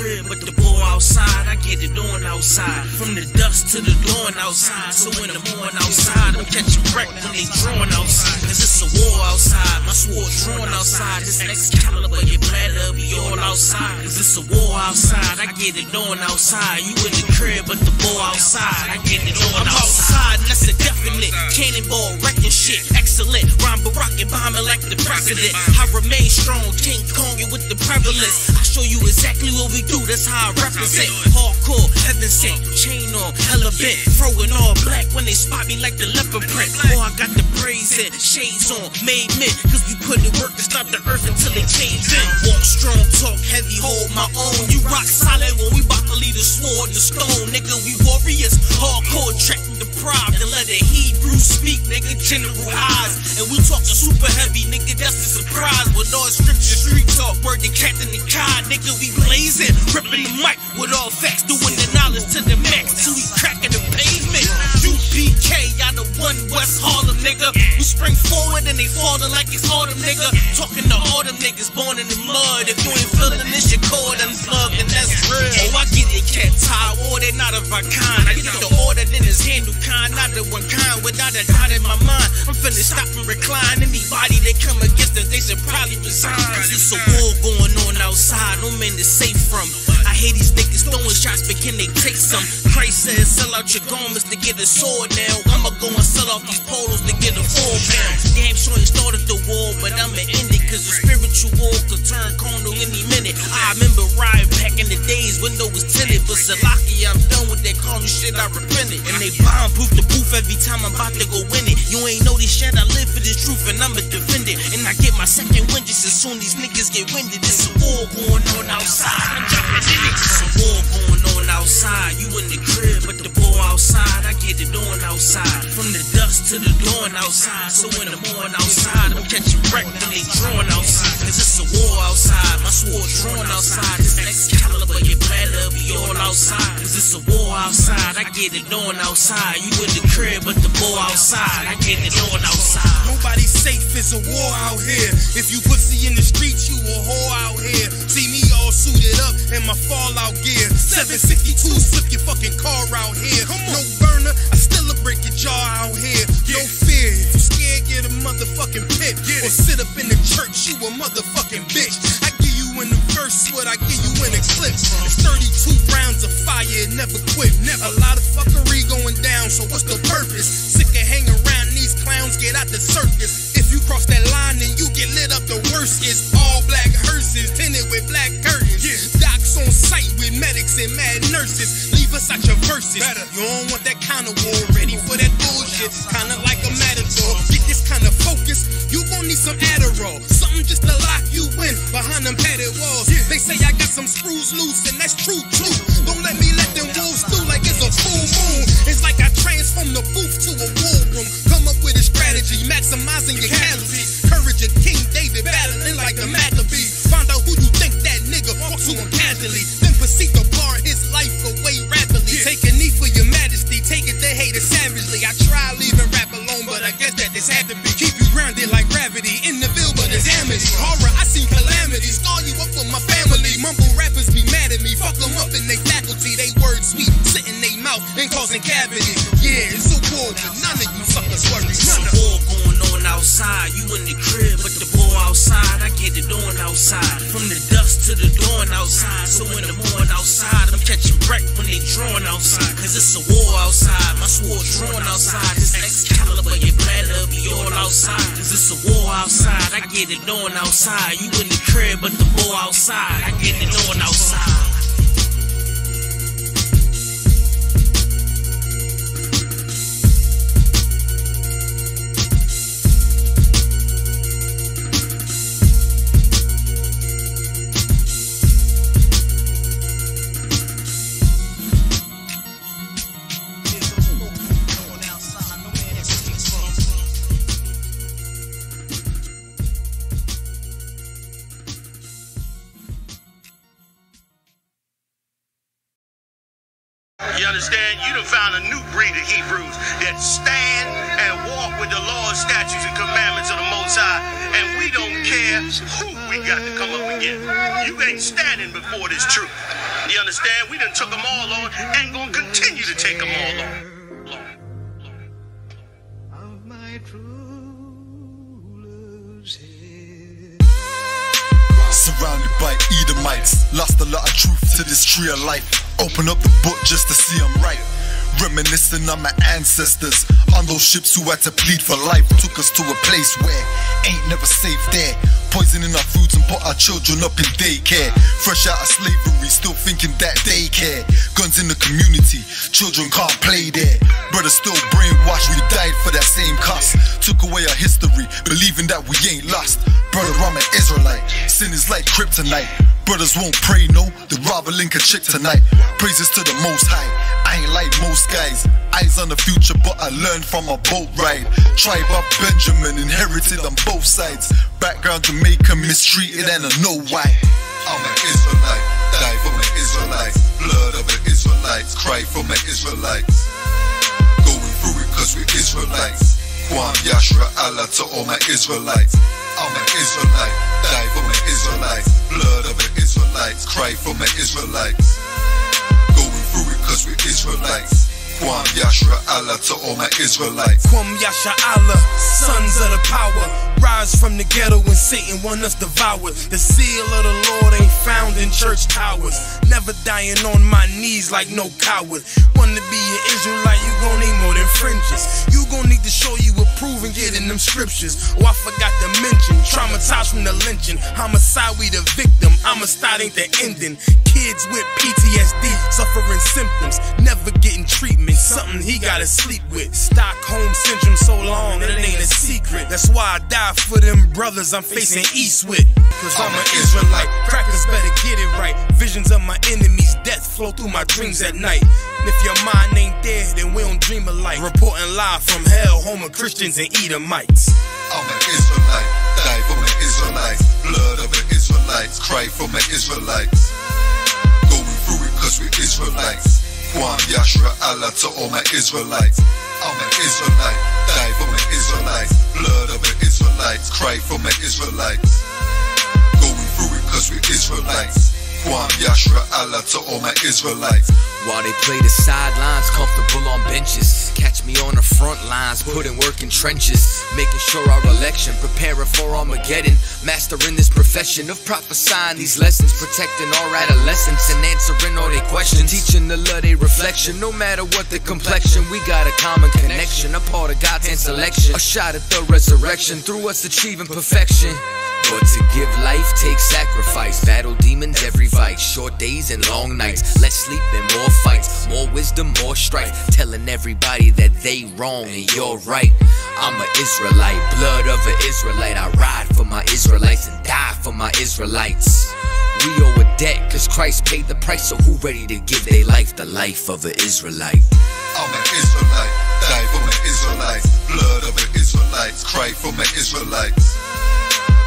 crib, but the ball outside. I get it on outside. From the dust to the dawn outside. So in the morning outside, I'm catching wreck when they drawn outside. Cause it's a war outside. My sword drawn outside. This Excalibur, your bladder be all outside. Cause it's a war outside. I get it on outside. You in the crib, but the ball outside. I get it on outside. And that's a definite. Cannonball, wrecking shit. Excellent. Rhyme Barack and bombing like the president. I remain strong. King Kong with the prevalence. I show you exactly what we do. That's how I represent. Hardcore, heaven sent. Chain on, hella bent. Throwing all black when they spot me like the leopard print. Oh, I got the braids in, shades on, made men. Cause we put in work to stop the earth until it caved in. Walk strong, talk heavy, hold my own. You rock solid when we bout to leave the sword and stone. Nigga, we warriors. Hardcore, tracking the pride. And let the Hebrew speak, nigga. General eyes. And we talking super heavy, nigga. That's the surprise. With all scripture, street talk, word to Captain the Kai. Nigga, we blazing. Ripping the mic with all facts. Doing the knowledge to the max. Till we cracking the pavement. UPK, y'all the one West Harlem, nigga. We spring forward and they falling like it's autumn, nigga. Talking to all them niggas born in the mud. If you ain't feeling this, your cord unplugged, and that's real. Oh, I get it, cat tie. Or they not of our kind. I get the order, then it's handle kind. Not the one kind without a doubt in my mind. I'm finna stop and recline. Anybody that come against us, they should probably resign. Cause it's a war going on outside. No man is safe from. I hate these niggas throwing shots, but can they take some? Christ says, sell out your garments to get a sword now. I'ma go and sell off these polos to get a 4 pound. Damn sure it started the war, but I'ma end it. Cause the spiritual war could turn carnal any minute. I remember riding back in the days, window was tinted. But Salaki, I'm done with that carnal shit, I repented. And they bomb-proof the booth every time I'm about to go win it. You ain't know this shit, I live for this truth and I'ma defend it. And I get my second wind just as soon these niggas get winded. It's a war going on outside, I'm jumping in it. It's a war going on outside. You in the crib, but the ball outside. I get it on outside. From the dust to the dawn outside. So in the morning outside, I'm catching wreck when they drawn outside. Cause it's a war outside. My sword drawn outside. This Excalibur, your bladder be all outside. Cause it's a war outside. I get it on outside. You in the crib, but the ball outside. I get it on outside. Nobody safe, it's a war out here. If you pussy in the streets, you a whore out here. See me all suited up in my fallout gear. 762, slip your fucking car out here. No burner, I still a break your jaw out here. No fear, if you scared, get a motherfucking pit. Or sit up in the church, you a motherfucking bitch. I give you in the verse what I give you in a clip. It's 32 rounds of fire, it never quit. A lot of fuckery going down, so what's the purpose? Sick of hanging around these clowns, get out the circus. If you cross that line, then you get lit up. The worst is all black hearses, tinted with black curtains. Docs on site with medics and mad nurses. Leave us out your verses. You don't want that kind of war, ready for that bullshit. Kinda like a matador. Get this kind of focus, you gon' need some Adderall. Something just to lock you in behind them padded walls. They say I got some screws loose, and that's true too. Don't let me let them wolves through like it's a full moon. It's like I transform the booth to a war room. Come up with a strategy, maximizing your casualties. Courage of King David, battling like the Maccabees. Find out who you think that nigga, walk to him casually. Then proceed to bar his life away rapidly. Take a knee for your majesty, take it, they hate it savagely. I try leaving rap alone, but I guess that this had to be. Keep you grounded like gravity, in the ville, but it's amity. Horror, I seen calamities, scar you up for my family. Mumble rappers be mad at me, fuck them up in they faculty. They words sweet, sit in they mouth and causing cavities. Yeah, it's a war, but none of you suckers worry. It's a war going on outside. You in the crib, but the ball outside. I get it on outside. From the dust to the dawn outside. So in the morning outside, I'm catching wreck when they drawn outside. Cause it's a war outside. My sword drawn outside. This Excalibur, your bladder be all outside. Cause it's a war outside. I get it on outside. You in the crib, but the ball outside. I get it on outside. You understand? You done found a new breed of Hebrews that stand and walk with the laws, statutes, and commandments of the Most High. And we don't care who we we got to come up against. You ain't standing before this truth. You understand? We done took them all on, and gonna continue to take them all on. Surrounded by Edomites, lost a lot of truth to this tree of life. Open up the book just to see I'm right. Reminiscing on my ancestors, on those ships who had to plead for life. Took us to a place where ain't never safe there. Poisoning our foods and put our children up in daycare. Fresh out of slavery, still thinking that they care. Guns in the community, children can't play there. Brothers still brainwashed, we died for that same cause. Took away our history, believing that we ain't lost. Brother, I'm an Israelite, sin is like kryptonite. Brothers won't pray, no, they'd rather link a chick tonight. Praises to the Most High, I ain't like most guys. Eyes on the future, but I learned from a boat ride. Tribe of Benjamin, inherited on both sides. Background Jamaican, mistreated and I know why. I'm an Israelite, die for my Israelites. Blood of the Israelites, cry for my Israelites. Going through it cause we're Israelites. Kwam Yashra Allah to all my Israelites. I'm an Israelite, die for my Israelites. Blood of the Israelites, cry for my Israelites. Going through it cause we're Israelites. Kwam Yashra Allah to all my Israelites. Kwam Yasha Allah, sons of the power. Rise from the ghetto when Satan want us devoured. The seal of the Lord ain't found in church towers. Never dying on my knees like no coward. Wanna be an Israelite, you gon' need more than fringes. You gon' need to show you approve and get in them scriptures. Oh, I forgot to mention, traumatized from the lynching. Homicide, we the victim, homicide ain't the ending. Kids with PTSD, suffering symptoms, never getting treatment. Something he gotta sleep with. Stockholm syndrome so long that it ain't a secret. That's why I die for them brothers I'm facing east with. Cause I'm an Israelite, crackers better get it right. Visions of my enemies, death flow through my dreams at night. And if your mind ain't there, then we don't dream alike. Reporting live from hell, home of Christians and Edomites. I'm an Israelite, die for my Israelites. Blood of the Israelites, cry for my Israelites. Going through it cause we're Israelites. Kwam Yashra Allah to all my Israelites. I'm an Israelite, die for my Israelites. Blood of the Israelites, cry for my Israelites. Going through it cause we're Israelites. Kwam Yashra Allah to all my Israelites. While they play the sidelines, comfortable on benches. Catch me on the front lines, putting work in trenches. Making sure our election, preparing for Armageddon. Mastering this profession of prophesying these lessons. Protecting our adolescents and answering all their questions. Teaching the love they reflection, no matter what the complexion. We got a common connection, a part of God's hand selection. A shot at the resurrection, through us achieving perfection. But to give life takes sacrifice. Battle demons every fight. Short days and long nights. Less sleep and more fights. More wisdom, more strife. Telling everybody that they wrong and you're right. I'm an Israelite, blood of an Israelite. I ride for my Israelites and die for my Israelites. We owe a debt cause Christ paid the price. So who ready to give their life the life of an Israelite? I'm an Israelite, die for my Israelites. Blood of the Israelites, cry for my Israelites.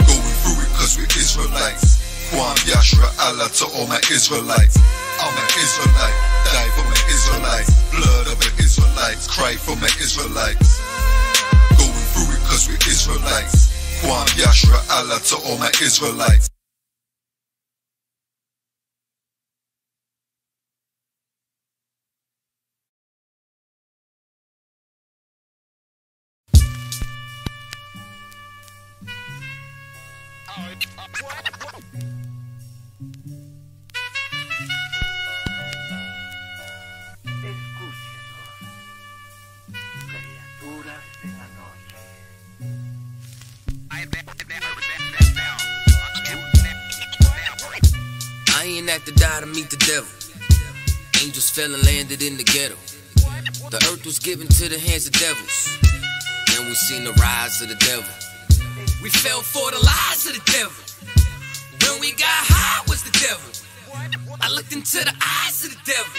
Going through it cause we're Israelites. Kwam Yashra Allah to all my Israelites. I'm an Israelite, die for my Israelites. Blood of the Israelites, cry for my Israelites. Going through it cause we're Israelites. Kwam Yashra Allah to all my Israelites. I ain't have to die to meet the devil. Angels fell and landed in the ghetto. The earth was given to the hands of devils. Then we seen the rise of the devil. We fell for the lies of the devil. When we got high was the devil. I looked into the eyes of the devil.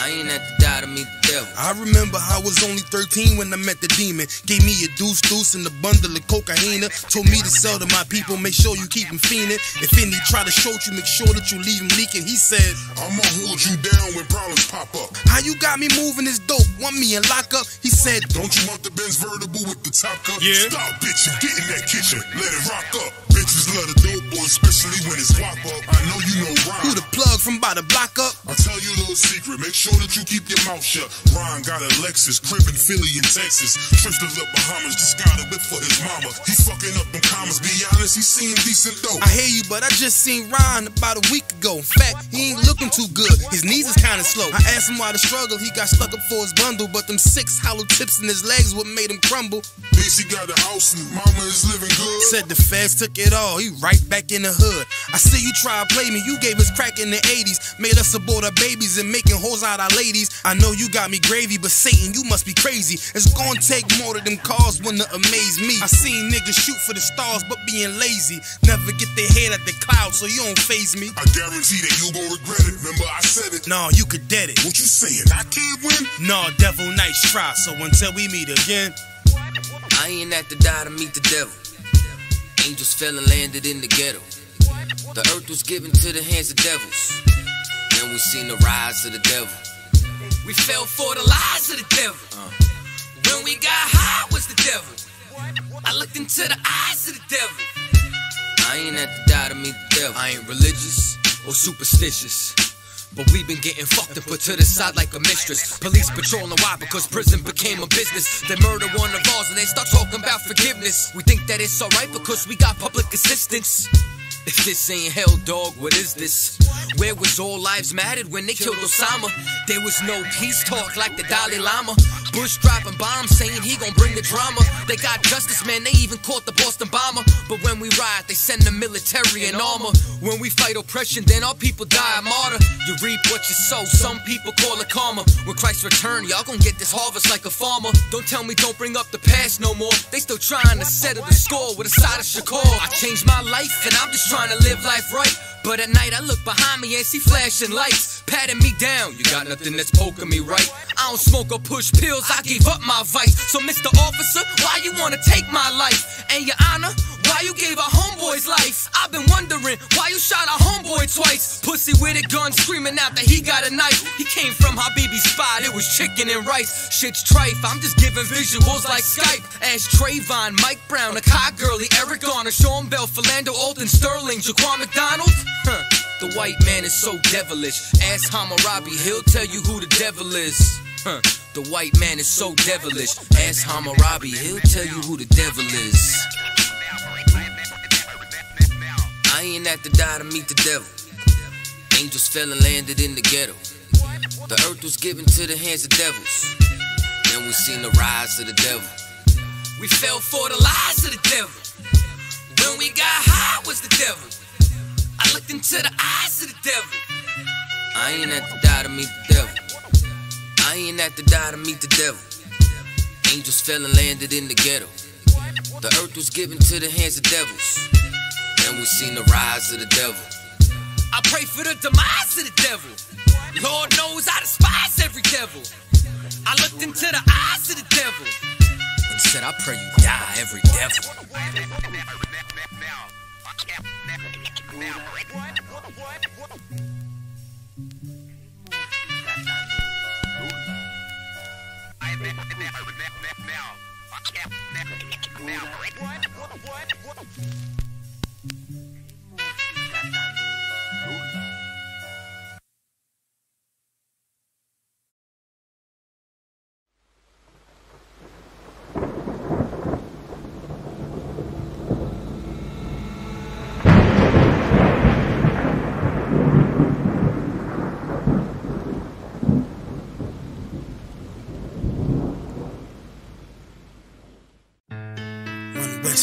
I ain't had to die to meet the devil. I remember I was only 13 when I met the demon. Gave me a deuce and a bundle of cocaine. Told me to sell to my people, make sure you keep them fiending. If any try to shoot you, make sure that you leave them leaking. He said, I'ma hold you down when problems pop up. how you got me moving this dope? Want me in lockup? He said, Don't you want the Benz vertible with the top cup? Yeah. Stop, bitch, and get in that kitchen. Let it rock up. Bitch, Gangsters love the dope boy, especially when it's lock up. I know you know Ron. Who the plug from by the block up? I'll tell you a little secret, make sure that you keep your mouth shut. Ron got a Lexus, crib in Philly and Texas. Trips to the Bahamas, just got a whip for his mama. He fucking up them commas, be honest, he seeing decent though. I hear you, but I just seen Ron about a week ago. In fact, he ain't looking too good, his knees is kinda slow. I asked him why the struggle, he got stuck up for his bundle, but them 6 hollow tips in his legs what made him crumble. He got the house and mama is living good. Said the feds took it all, he right back in the hood. I see you try to play me, you gave us crack in the 80s. Made us abort our babies and making hoes out our ladies. I know you got me gravy, but Satan, you must be crazy. It's gonna take more than them cars when to amaze me. I seen niggas shoot for the stars, but being lazy. Never get their head at the clouds, so you don't faze me. I guarantee that you gon' regret it, remember I said it. Nah, you could dead it. What you saying, I can't win? Nah, devil, nice try, so until we meet again. I ain't have to die to meet the devil. Angels fell and landed in the ghetto. The earth was given to the hands of devils. Then we seen the rise of the devil. We fell for the lies of the devil. When we got high was the devil. I looked into the eyes of the devil. I ain't have to die to meet the devil. I ain't religious or superstitious, but we been getting fucked and put to the side like a mistress. Police patrolling why? Because prison became a business. They murder one of ours and they start talking about forgiveness. We think that it's alright because we got public assistance. If this ain't hell, dog, what is this? Where was all lives mattered when they killed Osama? There was no peace talk like the Dalai Lama. Bush dropping bombs saying he gon' bring the drama. They got justice, man, they even caught the Boston bomber. But when we riot, they send the military in armor. When we fight oppression, then our people die a martyr. You reap what you sow, some people call it karma. When Christ return, y'all gon' get this harvest like a farmer. Don't tell me don't bring up the past no more. They still trying to settle the score with a side of Shakur. I changed my life and I'm just trying to live life right. But at night I look behind me and see flashing lights, patting me down. You got nothing that's poking me right. I don't smoke or push pills, I gave up my vice. So Mr. Officer, why you wanna take my life? And your honor, why you gave our homeboy's life? I've been wondering why you shot our homeboy twice. Pussy with a gun screaming out that he got a knife. He came from Habibi's spot, it was chicken and rice. Shit's trife, I'm just giving visuals like Skype. Ask Trayvon, Mike Brown, Akai Gurley, Eric Garner, Sean Bell, Philando, Alton Sterling, Jaquan McDonald. The white man is so devilish. Ask Hammurabi, he'll tell you who the devil is. The white man is so devilish. Ask Hammurabi, he'll tell you who the devil is. I ain't have to die to meet the devil. Angels fell and landed in the ghetto. The earth was given to the hands of devils. Then we seen the rise of the devil. We fell for the lies of the devil. When we got high was the devil. I looked into the eyes of the devil. I ain't have to die to meet the devil. I ain't have to die to meet the devil. Angels fell and landed in the ghetto. The earth was given to the hands of devils. Then we seen the rise of the devil. I pray for the demise of the devil. Lord knows I despise every devil. I looked into the eyes of the devil and said, I pray you die, every devil.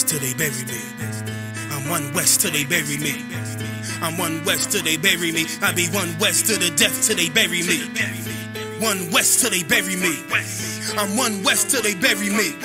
Till they bury me. I'm one west till they bury me. I'm one west till they bury me. I be one west to the death till they bury me. One west till they bury me. I'm one west till they bury me.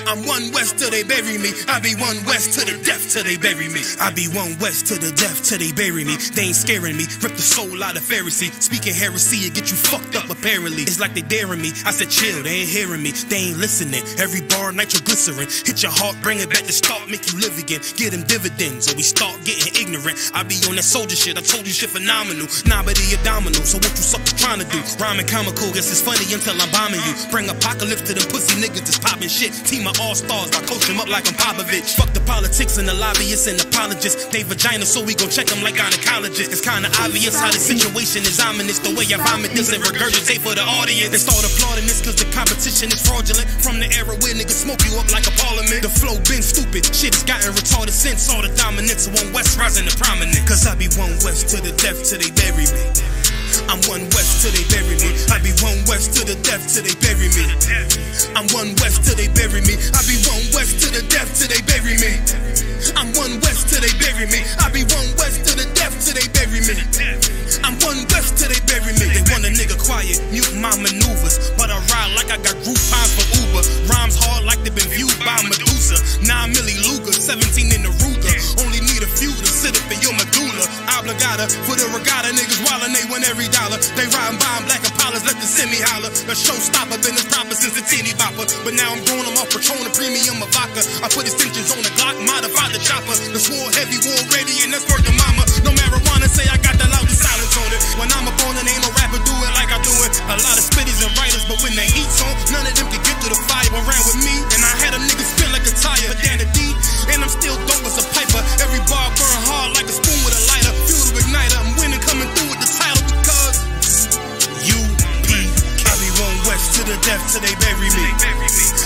I'm one west till they bury me. I be one west to the death till they bury me. I be one west to the death till they bury me. They ain't scaring me. Rip the soul out of Pharisee. Speaking heresy, it get you fucked up apparently. It's like they daring me. I said chill, they ain't hearing me. They ain't listening. Every bar nitroglycerin. Hit your heart, bring it back to start, make you live again. Get them dividends or we start getting ignorant. I be on that soldier shit. I told you shit phenomenal. Nah, but he abdominal. So what you suckers trying to do? Rhyming comical. Guess it's funny until I'm bombing you. Bring apocalypse to them pussy niggas that's popping shit. Team the all-stars. I coach them up like I'm Popovich. Fuck the politics and the lobbyists and apologists. They vagina, so we gon' check them like gynecologists. It's kinda obvious how the situation is ominous. The way I vomit this and regurgitate for the audience. They start applauding this cause the competition is fraudulent. From the era where niggas smoke you up like a parliament. The flow been stupid, shit has gotten retarded since all the dominance of One West rising to prominent. Cause I be One West to the death till they bury me. I'm One West till they bury me. I be One West to the death till they bury me. I'm One West till they bury me. I be One West to the death till they bury me. I'm One West till they bury me. I be One West to the death till they bury me. I'm One West till they bury me. They want a nigga quiet, mute my maneuvers, but I ride like I got Groupons for Uber. Rhymes hard like they been viewed by Medusa. 9 milli Luger, 17 in the Ruger. Only need a few to sit up in your medulla. Obligata for the regatta, niggas wildin', they win every dollar. They riding by in black Impalas, let the semi holler. A showstopper, been as proper since the teeny bopper. But now I'm throwing them off Patron, a premium of vodka. I put extensions on the Glock, modified the chopper. The swore heavy, war ready, and that's worth the mama. No marijuana, say I got the loudest silence on it. When I'm up on it, ain't no rapper do it like I do it. A lot of spitties and writers, but when the heat's on, none of them can get through the fire. Around with me, and I had them niggas spin like a tire. But down the D, and I'm still dope as a piper. Every bar burn hard like a spoon with a lighter. Fuel to igniter, I'm winning, coming through with the title because I be One West to the death till they bury me.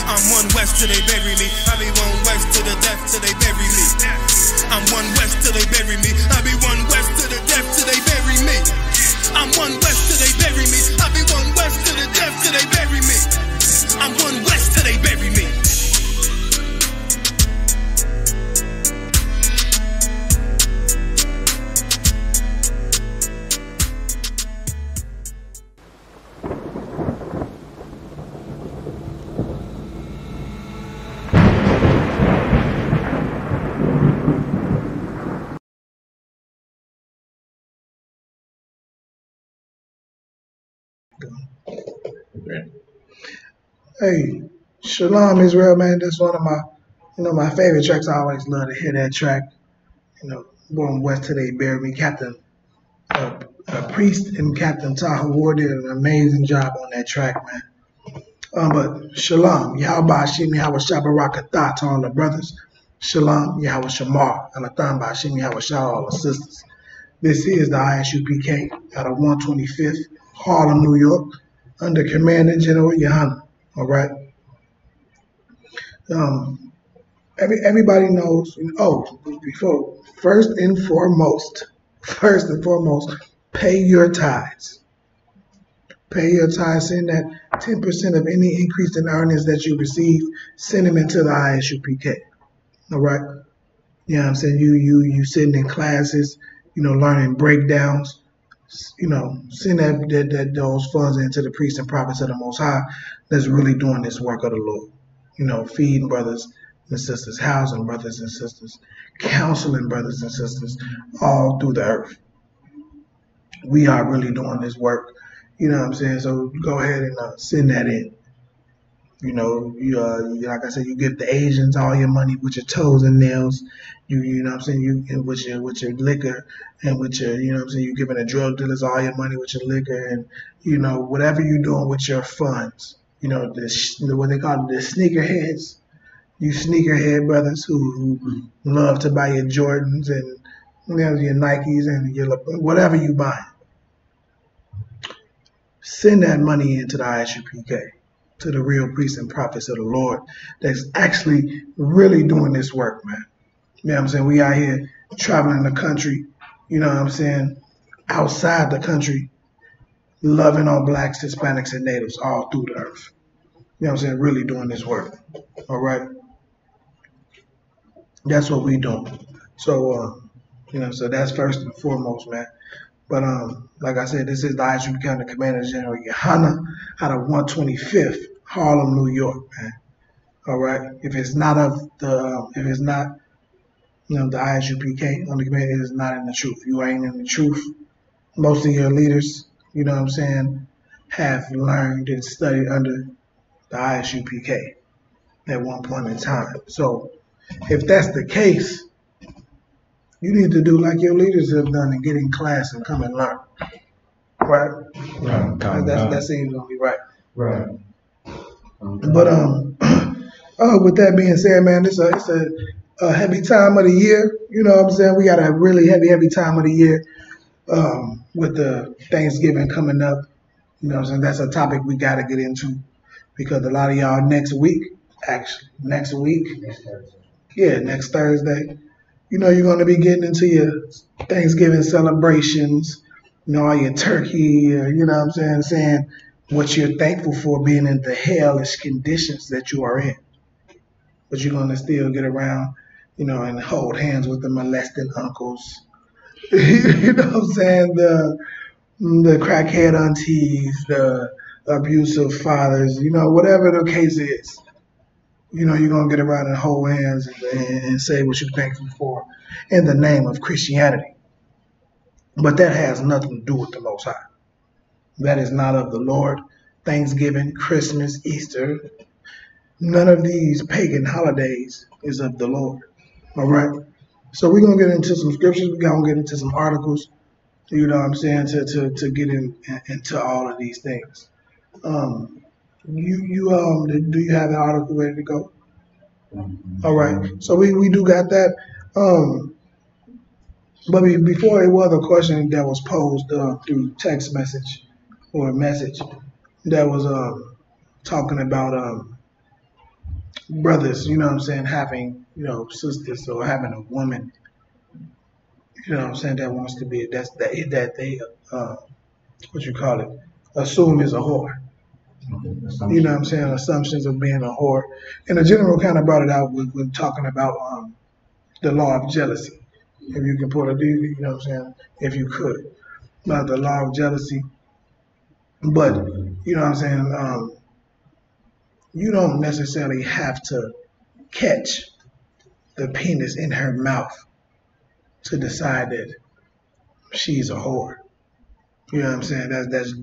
I'm One West till they bury me. I be One West to the death till they bury me. I'm One West till they bury me. I be One West to the death till they bury me. I'm One West till they bury me. I be One West to the death till they bury me. I'm One West till they bury me. Hey, Shalom Israel, man. That's one of my favorite tracks. I always love to hear that track. Born West Today Bury Me. Captain Priest and Captain Tahoe Ward did an amazing job on that track, man. But Shalom, Yahweh Hashem, Yahweh Shabbarakatah to all the brothers. Shalom, Yahweh Shamar, Alathan Hashem, Yahweh Shah, all the sisters. This is the ISUPK out of 125th, Harlem, New York, under Commander General Yohana. All right. Everybody knows. First and foremost, pay your tithes. Pay your tithes. Send that 10% of any increase in earnings that you receive. Send them into the ISUPK. All right. You know what I'm saying? You sitting in classes. Learning breakdowns. Send those funds into the priests and prophets of the Most High that's really doing this work of the Lord. Feeding brothers and sisters, housing brothers and sisters, counseling brothers and sisters all through the earth. We are really doing this work. You know what I'm saying? So go ahead and send that in. Like I said, you give the Asians all your money with your toes and nails. You know what I'm saying? With your liquor and with your, you know what I'm saying? You giving the drug dealers all your money with your liquor and, whatever you're doing with your funds. What they call it, the sneakerheads. You sneakerhead brothers who love to buy your Jordans and your Nikes and your whatever you buy. Send that money into the ISUPK. To the real priests and prophets of the Lord that's actually really doing this work, man. You know what I'm saying? We out here traveling the country, you know what I'm saying, outside the country, loving on blacks, Hispanics, and natives all through the earth. You know what I'm saying? Really doing this work. All right? That's what we doing. So, so that's first and foremost, man. But like I said, this is the ISUPK under Commander General Yohana out of 125th, Harlem, New York, man. All right. If it's not the ISUPK under Commander, it is not in the truth. You ain't in the truth. Most of your leaders, you know what I'm saying, have learned and studied under the ISUPK at one point in time. So if that's the case, you need to do like your leaders have done and get in class and come and learn. Right? Right. That seems only right. Right. But With that being said, man, it's a heavy time of the year. You know what I'm saying? We got a really heavy time of the year with the Thanksgiving coming up. You know what I'm saying? That's a topic we got to get into because a lot of y'all next week, next Thursday, you know, you're going to be getting into your Thanksgiving celebrations, you know, all your turkey, you know what I'm saying what you're thankful for being in the hellish conditions that you are in. But you're going to still get around, you know, and hold hands with the molesting uncles. You know what I'm saying? The crackhead aunties, the abusive fathers, you know, whatever the case is. You know, you're going to get around and hold hands and say what you're thankful for in the name of Christianity. But that has nothing to do with the Most High. That is not of the Lord. Thanksgiving, Christmas, Easter, none of these pagan holidays is of the Lord. All right? So we're going to get into some scriptures. We're going to get into some articles, you know what I'm saying, to get into all of these things. Do you have an article ready to go? All right. So we do got that. But before it was a question that was posed through text message or a message that was talking about brothers, you know what I'm saying, having, you know, sisters or having a woman, you know what I'm saying, that wants to be, that they, assume is a whore. You know what I'm saying, assumptions of being a whore. And the general kind of brought it out when talking about the law of jealousy. If you can put you know what I'm saying, if you could. About the law of jealousy. But, you know what I'm saying, you don't necessarily have to catch the penis in her mouth to decide that she's a whore. You know what I'm saying?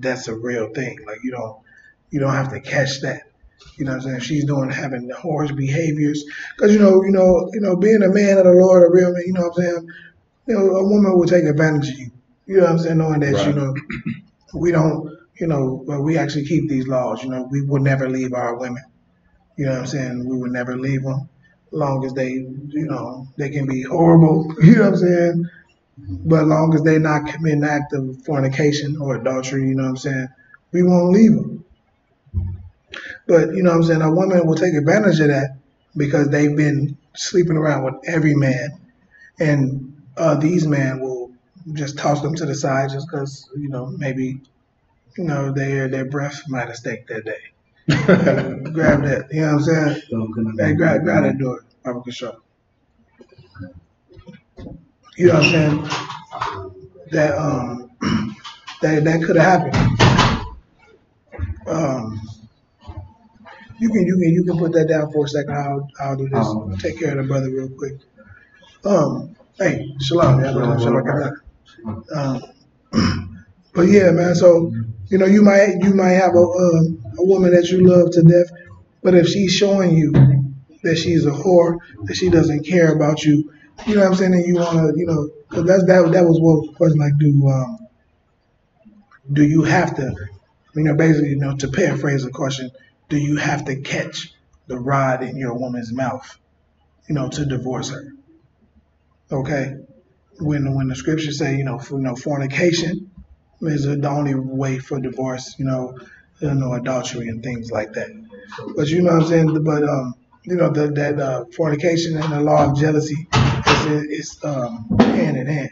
That's a real thing. Like you don't have to catch that. You know what I'm saying? If she's having the whorish behaviors, because you know, being a man of the Lord, a real man, you know what I'm saying? You know, a woman will take advantage of you. You know what I'm saying? Knowing that right. You know, we don't, you know, but we actually keep these laws. You know, we will never leave our women. You know what I'm saying? We will never leave them, as long as they, you know, they can be horrible. You know what I'm saying? But as long as they not commit an act of fornication or adultery, you know what I'm saying, we won't leave them. But, you know what I'm saying, a woman will take advantage of that because they've been sleeping around with every man. And these men will just toss them to the side just because, you know, maybe, you know, their breath might have stank that day. Grab that, you know what I'm saying? Hey, grab that door, Barbara Shaw. You know what I'm saying? That could have happened. You can put that down for a second. I'll do this. I'll take care of the brother real quick. Hey, shalom. But yeah, man. So you know, you might have a woman that you love to death, but if she's showing you that she's a whore, that she doesn't care about you, you know what I'm saying, and you wanna, you know, because that was what the question, like, do you have to, you know, basically, you know, to paraphrase the question, do you have to catch the rod in your woman's mouth, you know, to divorce her? Okay, when the scriptures say, you know, fornication is the only way for divorce, you know, adultery and things like that. But you know what I'm saying? But you know, that fornication and the law of jealousy is hand in hand.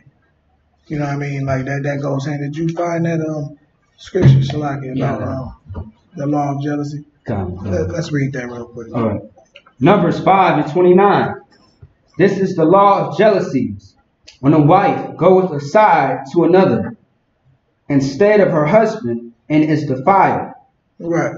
You know what I mean? Like that goes hand. Did you find that scripture, Shalaki, about the law of jealousy? Let's read that real quick. All right. Numbers 5:29. This is the law of jealousies. When a wife goeth aside to another instead of her husband and is defiled. Right.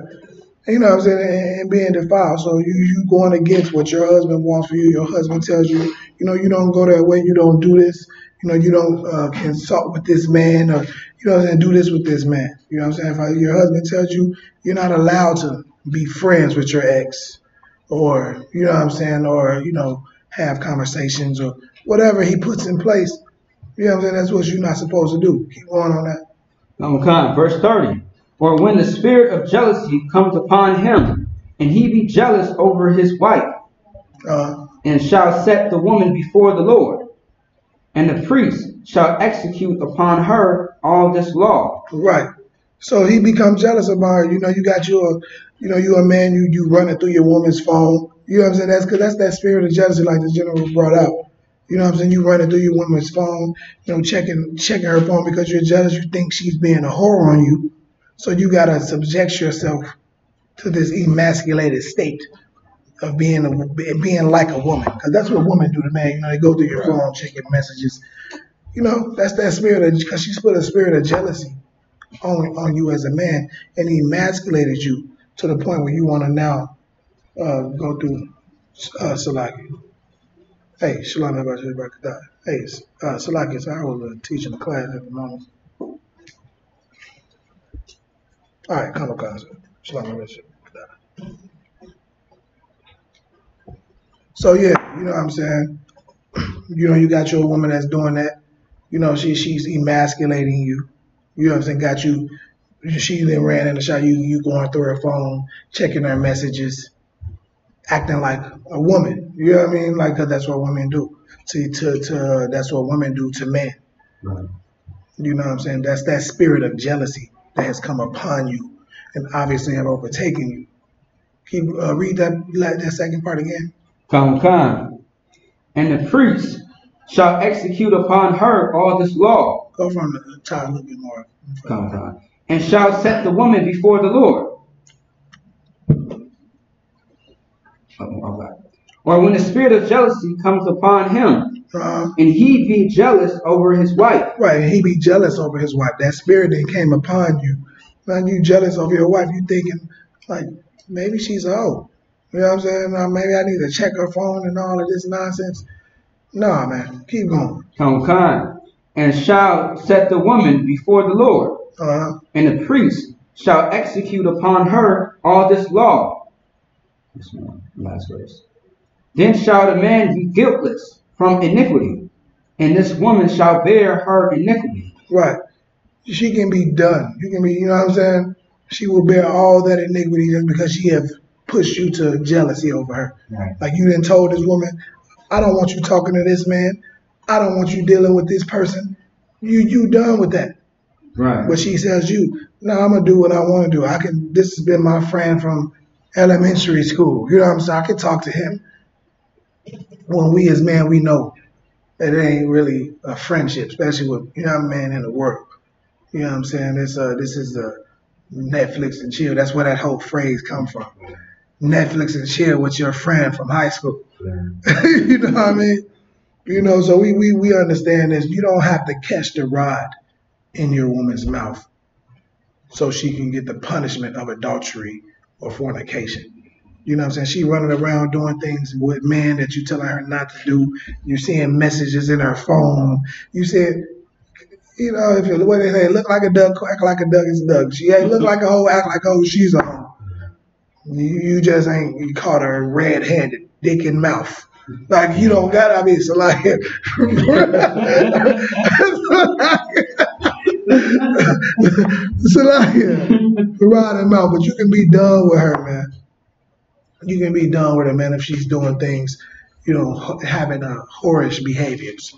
You know what I'm saying? And being defiled. So you going against what your husband wants for you. Your husband tells you, you know, you don't go that way. You don't do this. You know, you don't consult with this man, or, you know what I'm saying, do this with this man. You know what I'm saying? If your husband tells you you're not allowed to be friends with your ex, or, you know what I'm saying, or, you know, have conversations or whatever he puts in place, you know what I'm saying, that's what you're not supposed to do. Keep going on that. Verse 30. Or when the spirit of jealousy comes upon him, and he be jealous over his wife, and shall set the woman before the Lord, and the priest shall execute upon her all this law. Right. So he becomes jealous about her. You know, you got your, you know, you're a man, you running through your woman's phone. You know what I'm saying? That's because that's that spirit of jealousy, like the general brought up. You know what I'm saying? You running through your woman's phone, you know, checking her phone because you're jealous. You think she's being a whore on you. So you got to subject yourself to this emasculated state of being like a woman. Because that's what women do to man. You know, they go through your phone, check your messages. You know, that's that spirit of, because she's put a spirit of jealousy on you as a man and emasculated you to the point where you want to now go through Salaki. Hey, Shalom, about you about to die. Hey, Salaki, so I was teaching a class at the moment. All right, come on, Shalom, about you about to die. So yeah, you know what I'm saying? You know, you got your woman that's doing that. You know, she's emasculating you. You know what I'm saying? Got you. She then ran in the shot. You going through her phone, checking her messages, acting like a woman. You know what I mean? Like, 'cause that's what women do. That's what women do to men. Right. You know what I'm saying? That's that spirit of jealousy that has come upon you and obviously have overtaken you. Can you read that second part again? Come. And the priest shall execute upon her all this law. Go from the top a little bit more. Come. And shall set the woman before the Lord. Or when the spirit of jealousy comes upon him, and he be jealous over his wife. Right, and he be jealous over his wife. That spirit that came upon you. Man, you jealous over your wife. You thinking, like, maybe she's a hoe. You know what I'm saying? Maybe I need to check her phone and all of this nonsense. Nah, man, keep going. Come. And shall set the woman before the Lord. And the priest shall execute upon her all this law. This one, last verse. Then shall the man be guiltless from iniquity, and this woman shall bear her iniquity. Right. She can be done. You can be, you know what I'm saying? She will bear all that iniquity just because she have pushed you to jealousy over her. Right. Like you done told this woman, I don't want you talking to this man. I don't want you dealing with this person. You done with that. Right. But she says no, I'm gonna do what I want to do. This has been my friend from elementary school. You know what I'm saying? I can talk to him. When we as men, we know that it ain't really a friendship, especially with, you know, a man in the world. You know what I'm saying? This is Netflix and chill. That's where that whole phrase come from. Netflix and chill with your friend from high school. Yeah. You know what I mean? You know, so we understand this. You don't have to catch the rod in your woman's mouth so she can get the punishment of adultery or fornication. You know what I'm saying? She running around doing things with men that you telling her not to do. You seeing messages in her phone. You said, you know, if you what they say, look like a duck, act like a duck is a duck. She ain't look like a hoe, act like a hoe, she's a hoe. You just ain't, you caught her red-handed, dick in mouth. Like, you don't got, I mean, so like, ride him out, but you can be done with her, man. You can be done with her, man, if she's doing things, you know, having whorish behaviors.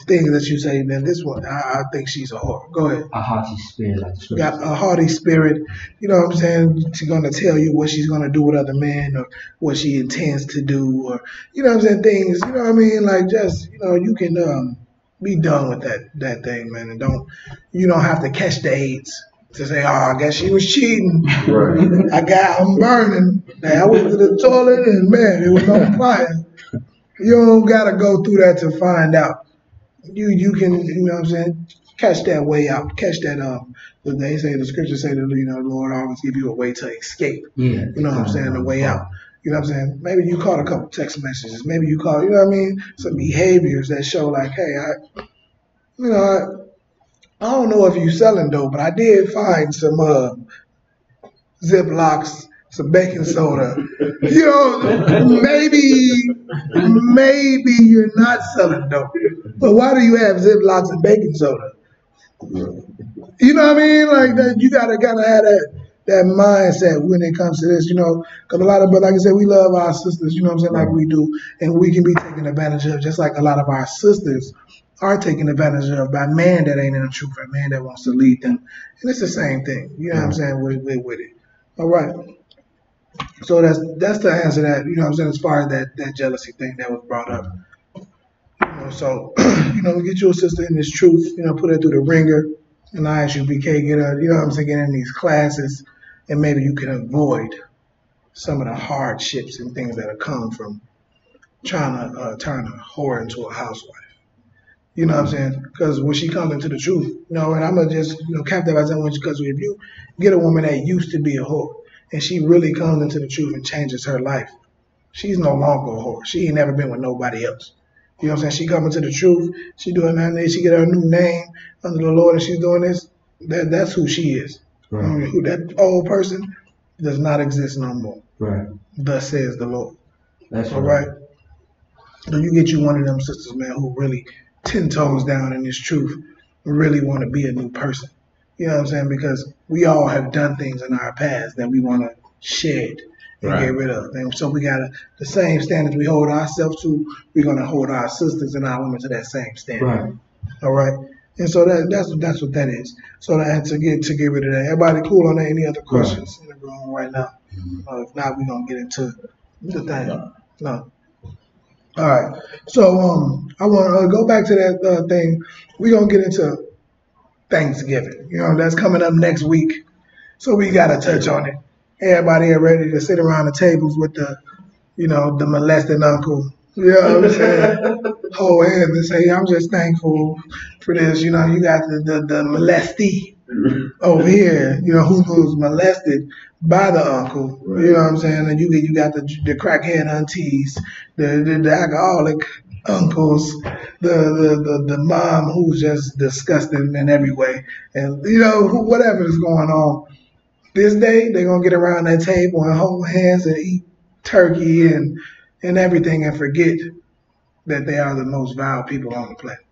Things that you say, man, this one, I think she's a whore. Go ahead. A haughty spirit. Like got a haughty spirit. You know what I'm saying? She's going to tell you what she's going to do with other men or what she intends to do or, you know what I'm saying, things, you know what I mean? Like just, you know, you can be done with that thing, man. And you don't have to catch the AIDS to say, oh, I guess she was cheating. Right. I'm burning. I went to the toilet and, man, it was on fire. You don't got to go through that to find out. You can, you know what I'm saying, catch that way out. Catch that, they say, the scriptures say that, you know, the Lord always give you a way to escape. Yeah. You know what I'm saying, the way out. You know what I'm saying? Maybe you caught a couple text messages. Maybe you caught, you know what I mean, some behaviors that show like, hey, I don't know if you selling dope, but I did find some Ziplocs, some baking soda. You know, maybe you're not selling dope. But why do you have Ziplocs and baking soda? You know what I mean? Like that, you gotta have that mindset when it comes to this, you know, because a lot of, but like I said, we love our sisters, you know what I'm saying, like we do, and we can be taken advantage of, just like a lot of our sisters are taken advantage of by men that ain't in the truth, a man that wants to lead them, and it's the same thing, you know what I'm saying, with it. All right. So that's the answer that, you know what I'm saying, as far as that jealousy thing that was brought up. You know, so, you know, get your sister in this truth, you know, put her through the ringer, and ISUPK, get her, you know what I'm saying, get in these classes, and maybe you can avoid some of the hardships and things that have come from trying to turn a whore into a housewife. You know what I'm saying? Because when she comes into the truth, you know, and I'm going to just, you know, cap that by saying, because if you get a woman that used to be a whore, and she really comes into the truth and changes her life, she's no longer a whore. She ain't never been with nobody else. You know what I'm saying? She coming to the truth. She doing that. She get her new name under the Lord, and she's doing this. That's who she is. Right. I mean, that old person does not exist no more. Right. Thus says the Lord. That's all right. So you get you one of them sisters, man, who really 10 toes down in this truth, really want to be a new person. You know what I'm saying? Because we all have done things in our past that we want to shed and get rid of. And so we got the same standards we hold ourselves to, we're going to hold our sisters and our women to that same standard. Right. All right. And so that's what that is. So that to get rid of that. Everybody cool on that? Any other questions in the room right now? If not, we're going to get into the thing. No. All right. So I want to go back to that thing. We're going to get into Thanksgiving. You know, that's coming up next week. So we got to touch on it. Everybody are ready to sit around the tables with the, you know, the molested uncle. You know what I'm saying? Hold hands and say, I'm just thankful for this. You know, you got the molestee over here, you know, who was molested by the uncle. You know what I'm saying? And you got the crackhead aunties, the alcoholic uncles, the mom who's just disgusting in every way. And, you know, whatever is going on. This day, they're going to get around that table and hold hands and eat turkey and everything and forget that they are the most vile people on the planet.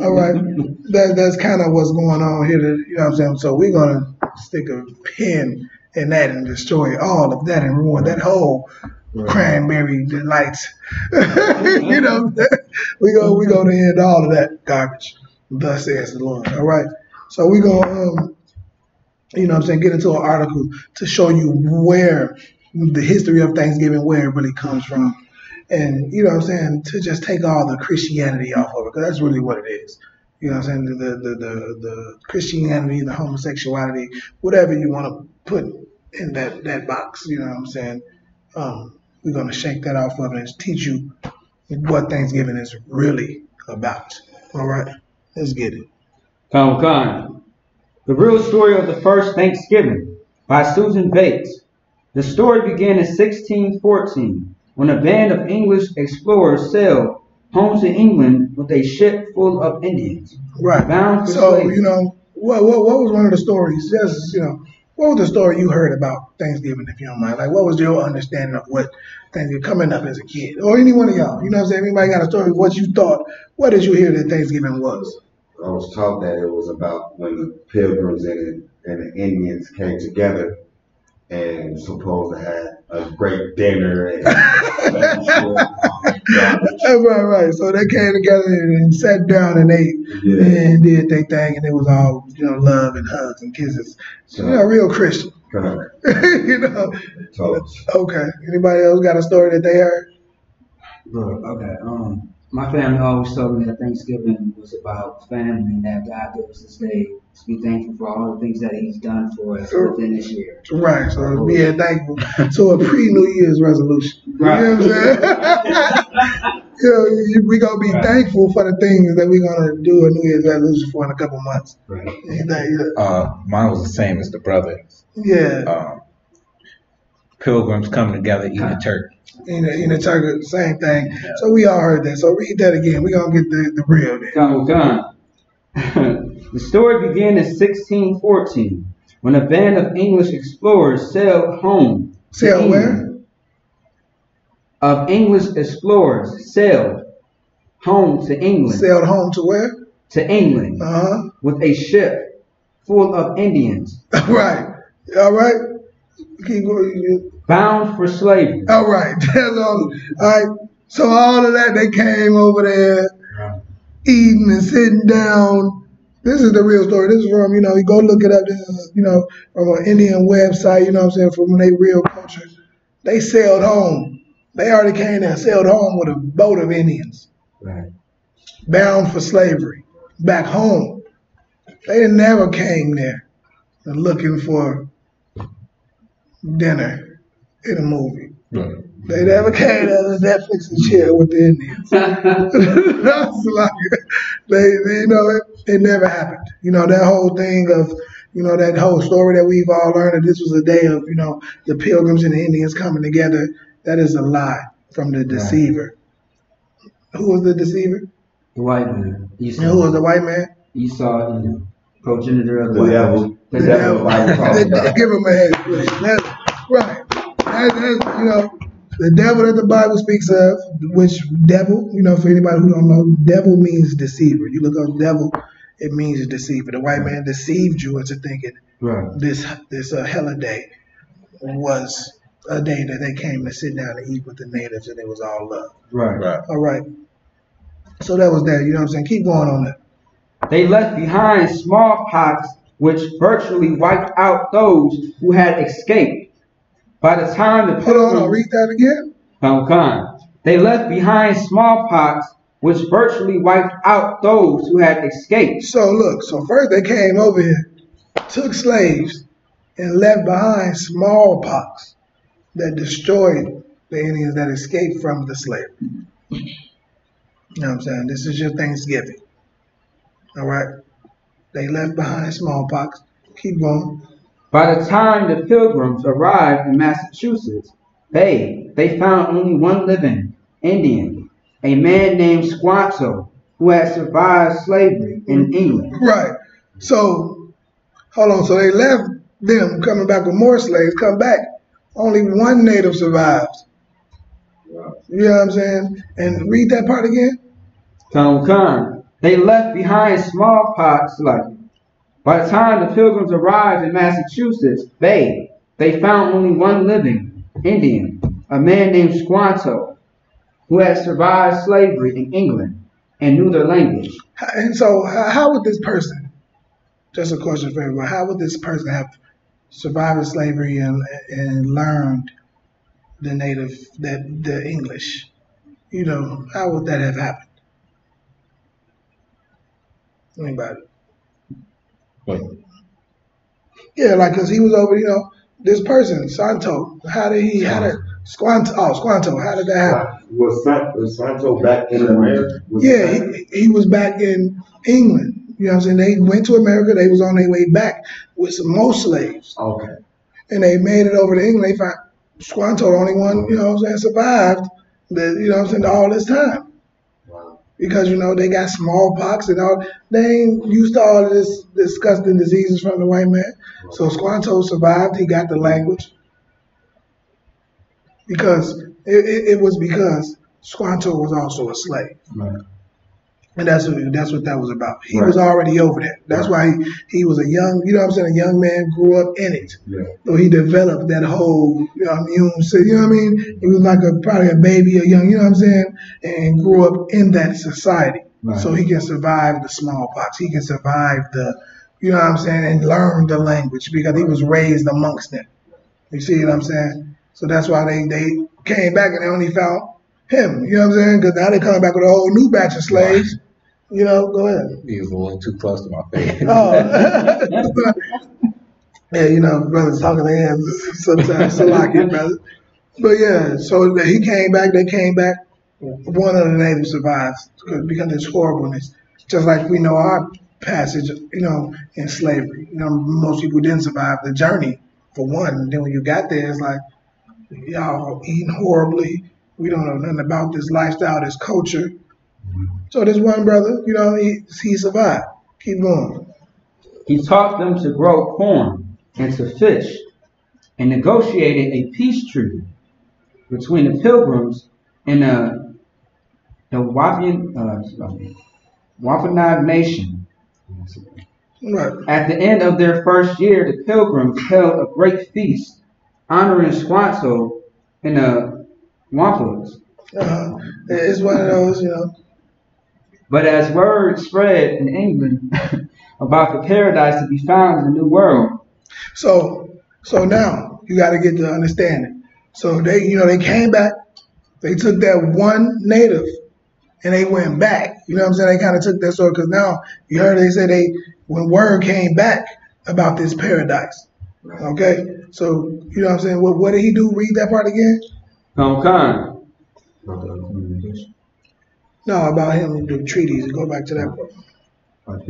All right? That's kind of what's going on here. You know what I'm saying? So we're going to stick a pin in that and destroy all of that and ruin that whole cranberry delights. You know, we're going to end all of that garbage. Thus says the Lord. All right? So we're going to... you know what I'm saying, get into an article to show you where the history of Thanksgiving, where it really comes from. And, you know what I'm saying, to just take all the Christianity off of it, because that's really what it is. You know what I'm saying, the Christianity, the homosexuality, whatever you want to put in that box, you know what I'm saying. We're going to shake that off of it and teach you what Thanksgiving is really about. All right, let's get it. Come. The Real Story of the First Thanksgiving by Susan Bates. The story began in 1614 when a band of English explorers sailed home to England with a ship full of Indians. Right. Bound for so, slavery. You know, what was one of the stories? Just, you know, what was the story you heard about Thanksgiving, if you don't mind? Like, what was your understanding of what Thanksgiving coming up as a kid? Or any one of y'all, you know what I'm saying? Anybody got a story of what you thought? What did you hear that Thanksgiving was? I was taught that it was about when the Pilgrims and the Indians came together and supposed to have a great dinner and right. So they came together and sat down and ate and did their thing, and it was all, you know, love and hugs and kisses. So, you know, real Christian. You know. Okay. Anybody else got a story that they heard? Okay. My family always told me that Thanksgiving was about family and that God gave us this day to be thankful for all the things that He's done for us within this year. Right, so being thankful to a pre-New Year's resolution. Right. You know what I'm saying? You know, we're going to be thankful for the things that we're going to do a New Year's resolution for in a couple months. Right. Mine was the same as the brothers. Yeah. Pilgrims coming together eating a turkey. In the turkey, same thing. Yeah. So we all heard that. So read that again. We're going to get the real there. Come. The story began in 1614 when a band of English explorers sailed home. Sailed where? Of English explorers sailed home to England. Sailed home to where? To England. With a ship full of Indians. Right. All right? Keep going. Bound for slavery. All right. That's all. All right. So all of that, they came over there eating and sitting down. This is the real story. This is from, you go look it up. This is, from an Indian website, you know what I'm saying, from their real culture. They sailed home. They already came there, sailed home with a boat of Indians. Right. Bound for slavery. Back home. They never came there looking for dinner in a movie. Right. They never came there to Netflix and chill with the Indians. That's like, it never happened. That whole thing of, that whole story that we've all learned that this was a day of, the Pilgrims and the Indians coming together. That is a lie from the deceiver. Right. Who was the deceiver? The white man. Esau. And who was the white man? Esau and the progenitor of the devil. The devil. Give him a head, please. That's right. The devil that the Bible speaks of, which devil, for anybody who don't know, devil means deceiver. You look up devil, it means deceiver. The white man deceived you into thinking this hella day was a day that they came to sit down and eat with the natives and it was all love. Right. All right. So that was that, you know what I'm saying? Keep going on that. They left behind smallpox, which virtually wiped out those who had escaped. By the time the Pilgrims... Hold on, read that again. They left behind smallpox, which virtually wiped out those who had escaped. So look, first they came over here, took slaves, and left behind smallpox that destroyed the Indians that escaped from the slavery. You know what I'm saying? This is your Thanksgiving. All right? They left behind smallpox. Keep going. By the time the Pilgrims arrived in Massachusetts they found only one living Indian, a man named Squanto, who had survived slavery in England. Right. So, hold on. So they left them, coming back with more slaves, come back. Only one native survived. You know what I'm saying? And read that part again. They left behind smallpox By the time the Pilgrims arrived in Massachusetts they found only one living Indian, a man named Squanto, who had survived slavery in England and knew their language. And so how would this person, just a question for everyone, how would this person have survived slavery and learned the English? How would that have happened? Anybody? What? Yeah, cause he was over, this person, Squanto, how did that happen? Was Santo back in America? He was back in England. You know what I'm saying? They went to America, they was on their way back with some more slaves. Okay. And they made it over to England. They found Squanto, the only one, survived all this time. Because, they got smallpox and all. They ain't used to all of this disgusting diseases from the white man. So Squanto survived. He got the language. Because it was because Squanto was also a slave. Right. And that's what that was about. He was already over there. That's why he was a young, a young man, grew up in it. Yeah. So he developed that whole immune system, He was probably a baby, a young, and grew up in that society. Right. So he can survive the smallpox. He can survive the, and learn the language because he was raised amongst them. You see what I'm saying? So that's why they came back and they only found him. You know what I'm saying? Because now they're coming back with a whole new batch of slaves. Go ahead. He was a little too close to my face. Yeah, brothers talking their hands sometimes, so like it, brother. But yeah, so he came back, they came back. One of the natives survives because of this horribleness. Just like we know our passage, in slavery. Most people didn't survive the journey, for one. And then when you got there, it's like, y'all eating horribly. We don't know nothing about this lifestyle, this culture. So this one brother, he survived. Keep going. He taught them to grow corn and to fish, and negotiated a peace treaty between the Pilgrims and the Wampanoag Nation. Right. At the end of their first year, the Pilgrims held a great feast honoring Squanto in the Wampus. It's one of those, But as word spread in England about the paradise to be found in the New World. So now you got to get the understanding. So they came back. They took that one native and they went back. You know what I'm saying? They kind of took that sort, because now you heard they said when word came back about this paradise. Okay, so you know what I'm saying? What did he do? Read that part again. Khan. No, about him, the treaties. Go back to that part.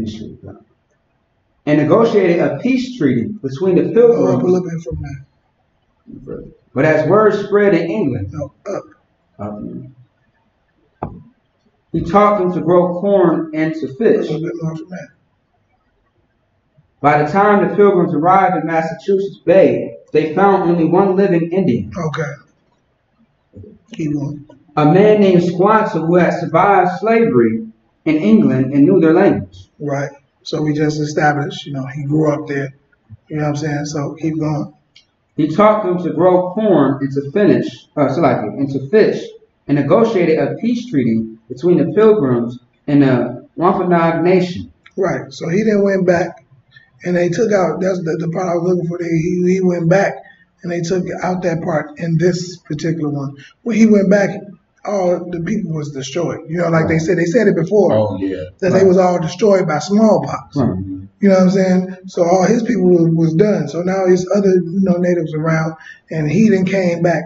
And negotiated a peace treaty between the Go Pilgrims. up a little bit from that. But as word spread in England, No, up. He taught them to grow corn and to A fish. little bit more from that. By the time the Pilgrims arrived in Massachusetts Bay, they found only one living Indian, Okay. Keep going. a man named Squanto who had survived slavery in England and knew their language. Right. So we just established, he grew up there. You know what I'm saying? So keep going. He taught them to grow corn and to fish, and negotiated a peace treaty between the Pilgrims and the Wampanoag Nation. Right. So he then went back and they took out, that's the part I was looking for. He went back and they took out that part in this particular one. When he went back, all the people was destroyed. Like they said it before. Oh, yeah. That they was all destroyed by smallpox. Mm-hmm. You know what I'm saying? So all his people was done. So now his other natives around, and he then came back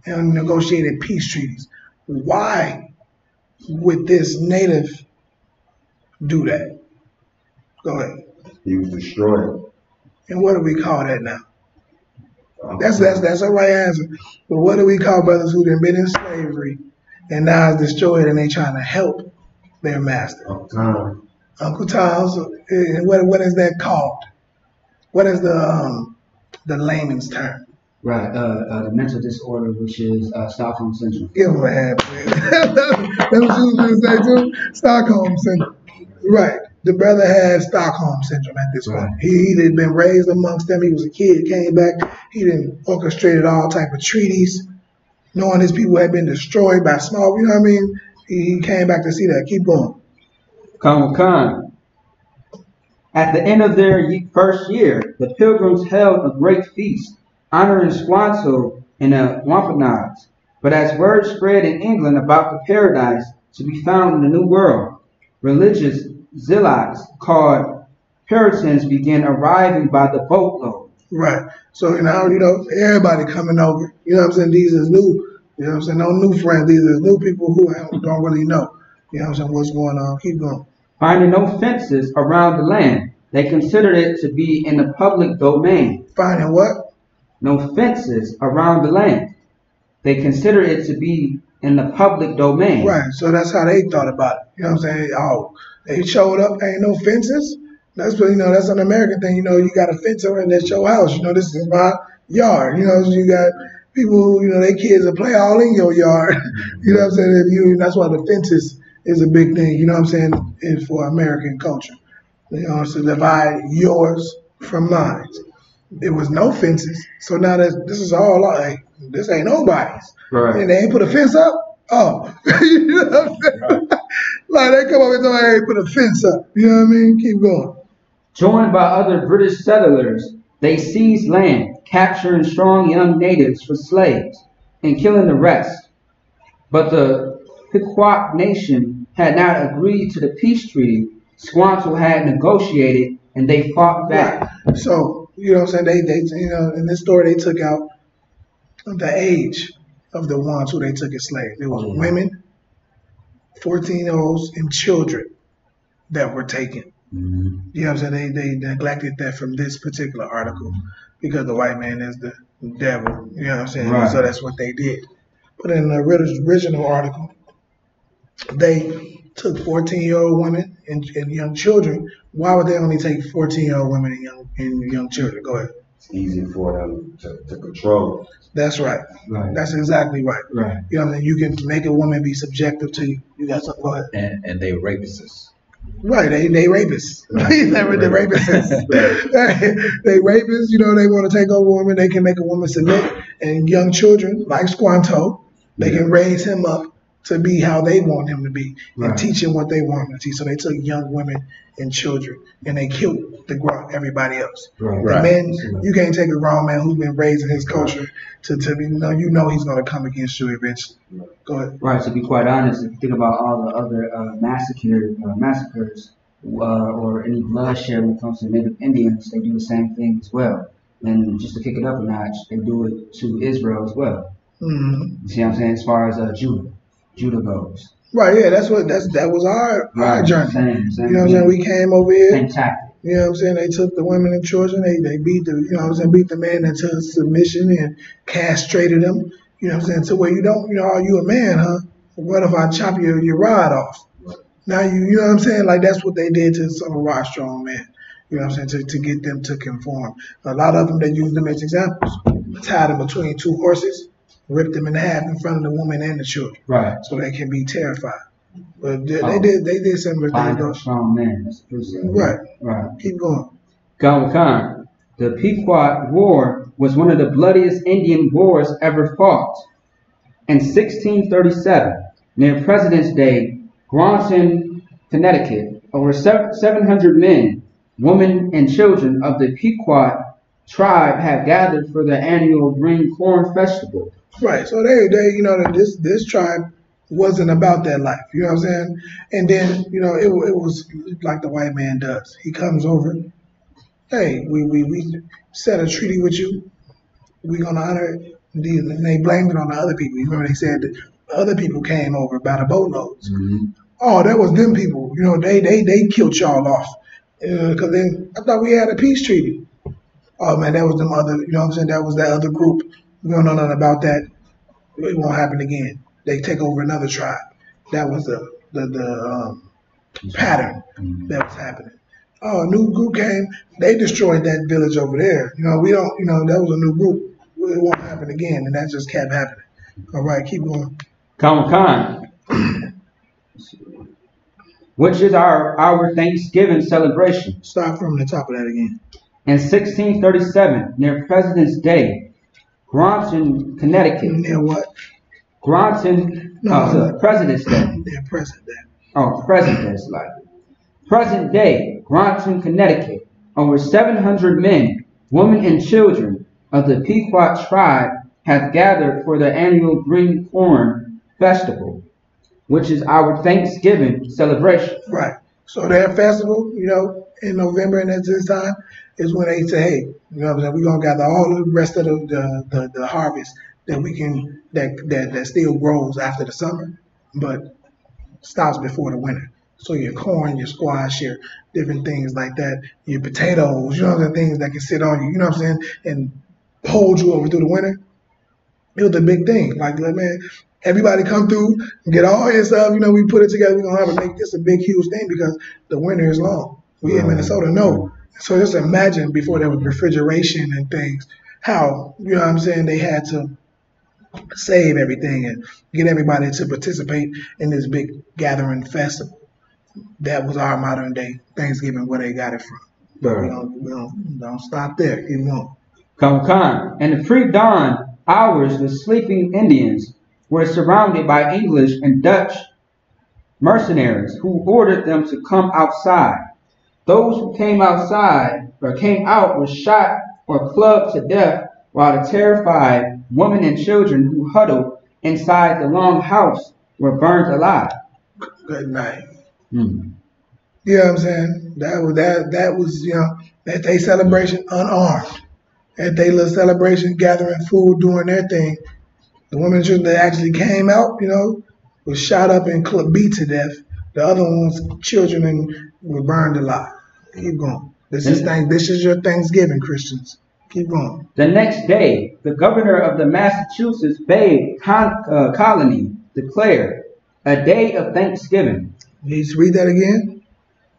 and negotiated peace treaties. Why would this native do that? Go ahead. He was destroyed. And what do we call that now? That's the right answer. But what do we call brothers who have been in slavery and now is destroyed and they trying to help their master? Uncle Tom. So, what is that called? What is the layman's term? Right, the mental disorder, which is Stockholm Syndrome. Give him a hand, man. That's what you was going to say too? Stockholm Syndrome. Right. The brother had Stockholm Syndrome at this point. He had been raised amongst them. He was a kid, came back. He then orchestrated all type of treaties, knowing his people had been destroyed by small, you know what I mean? He came back to see that. Keep going. Khan. At the end of their first year, the Pilgrims held a great feast, honoring Squanto and the Wampanoags. But as word spread in England about the paradise to be found in the New World, religious zealots called Puritans began arriving by the boatload. Right. So now, everybody coming over. You know what I'm saying? These is new. You know what I'm saying? No new friends. These are new people who don't really know. You know what I'm saying? What's going on? Keep going. Finding no fences around the land, they considered it to be in the public domain. Finding what? No fences around the land. They considered it to be in the public domain. Right. So that's how they thought about it. You know what I'm saying? Oh, they showed up, ain't no fences. That's what, that's an American thing. You got a fence around that's your house. This is my yard. So you got people who, their kids will play all in your yard. You know what I'm saying? That's why the fences is a big thing. You know what I'm saying? It's for American culture. To divide yours from mine. There was no fences. So now this is all like, this ain't nobody's. Right. And they ain't put a fence up? Oh. You know what I'm saying? Like they come up and somebody ain't put a fence up. You know what I mean? Keep going. Joined by other British settlers, they seized land, capturing strong young natives for slaves, and killing the rest. But the Pequot nation had not agreed to the peace treaty Squanto had negotiated, and they fought back. Right. So, you know what I'm saying? They in this story, they took out the age of the ones who they took as slaves. It was women, 14-year-olds, and children that were taken. You know what I'm saying? They neglected that from this particular article because the white man is the devil. You know what I'm saying? Right. So that's what they did. But in the original article, they took 14-year-old women and young children. Why would they only take 14-year-old women and young children? Go ahead. It's easy for them to control. That's right. That's exactly right. Right. You know what I'm saying? You can make a woman be subjective to you. You got something? Go ahead. And they rapists. Right, they rapists. Never the rapists. They rapists. You know, they want to take over women. They can make a woman submit, and young children like Squanto, they can raise him up to be how they want him to be and teach him what they want him to teach. So they took young women and children and they killed everybody else. The men, you can't take a grown man who's been raised in his culture to be, you know he's going to come against you eventually. Go ahead. Right. To be quite honest, if you think about all the other massacres or any bloodshed when it comes to Native Indians, they do the same thing as well. And just to kick it up a notch, they do it to Israel as well. You see what I'm saying? As far as Judah goes. Right, yeah, that was our journey. Same you know what I'm saying? We came over here. Same tactic. You know what I'm saying? They took the women and children, they beat beat the man into submission and castrated him. You know what I'm saying? To where you don't, are you a man, huh? What if I chop your rod off? Now you know what I'm saying? Like that's what they did to some of our strong men. You know what I'm saying? To get them to conform. A lot of them, they use them as examples. Tied them between two horses. Ripped them in half in front of the woman and the children, so they can be terrified. But they did similar things. Strong men. Right. Keep going. Khan. The Pequot War was one of the bloodiest Indian wars ever fought. In 1637, near President's Day, Groton, Connecticut, over 700 men, women, and children of the Pequot tribe had gathered for the annual Green Corn Festival. Right, so they this tribe wasn't about that life, you know what I'm saying? And then, it was like the white man does. He comes over, hey, we set a treaty with you. We're gonna honor it. And they blamed it on the other people. You remember they said that other people came over by the boatloads. Oh, that was them people. They killed y'all off. Because then I thought we had a peace treaty. Oh man, that was them other, you know what I'm saying? That was that other group. We don't know nothing about that. It won't happen again. They take over another tribe. That was the pattern that was happening. Oh, a new group came. They destroyed that village over there. We don't, that was a new group. It won't happen again. And that just kept happening. All right, keep going. Khan. Which is our Thanksgiving celebration. Start from the top of that again. In 1637, near President's Day, Groton, Connecticut. Near what? Groton, President's Day. Near President Day. Oh, President's like Present Day, Groton, Connecticut. Over 700 men, women, and children of the Pequot tribe have gathered for the annual Green Corn Festival, which is our Thanksgiving celebration. Right. So their festival, in November and at this time, is when they say, hey, what I'm saying, we're gonna gather all the rest of the harvest that we can that still grows after the summer, but stops before the winter. So your corn, your squash, your different things like that, your potatoes, the things that can sit on you, what I'm saying, and hold you over through the winter. It was a big thing. Like man, everybody come through, get all your stuff, we put it together, we're gonna have to make this a big, huge thing because the winter is long. We in Minnesota know. So just imagine before there was refrigeration and things, how, what I'm saying, they had to save everything and get everybody to participate in this big gathering festival. That was our modern day Thanksgiving, where they got it from. But we don't stop there. Keep going. Khan. In the pre-dawn hours, the sleeping Indians were surrounded by English and Dutch mercenaries who ordered them to come outside. Those who came outside or came out were shot or clubbed to death, while the terrified women and children who huddled inside the long house were burned alive. Good night. You know what I'm saying? That was that day celebration unarmed. That day little celebration, gathering food, doing their thing. The women and children that actually came out, was shot up and beat to death. The other ones, children, were burned alive. Keep going. This is your Thanksgiving, Christians. Keep going. The next day, the governor of the Massachusetts Bay Colony declared a day of Thanksgiving. Please read that again.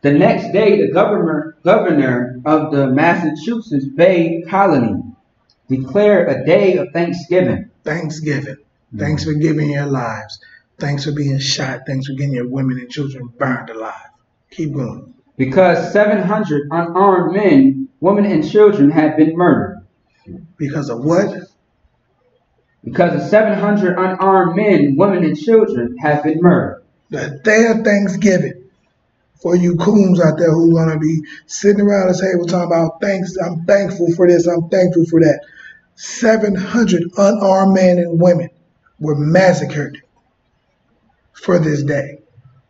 The next day, the governor of the Massachusetts Bay Colony declared a day of Thanksgiving. Thanksgiving. Thanks for giving your lives. Thanks for being shot. Thanks for getting your women and children burned alive. Keep going. Because 700 unarmed men, women, and children had been murdered. Because of what? Because of 700 unarmed men, women, and children have been murdered. The day of Thanksgiving, for you coons out there who want to be sitting around the table talking about thanks, I'm thankful for this, I'm thankful for that. 700 unarmed men and women were massacred for this day.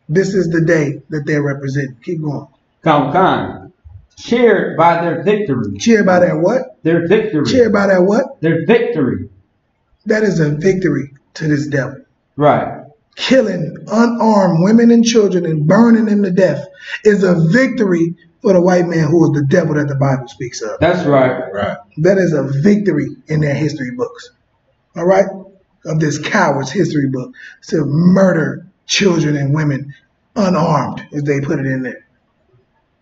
This is the day that they're representing. Keep going. Khan. Cheered by their victory. Cheered by their what? Their victory. Cheered by their what? Their victory. That is a victory to this devil. Right. Killing unarmed women and children and burning them to death is a victory for the white man who is the devil that the Bible speaks of. That's right. Right. That is a victory in their history books. All right? Of this coward's history book to murder children and women unarmed, as they put it in there.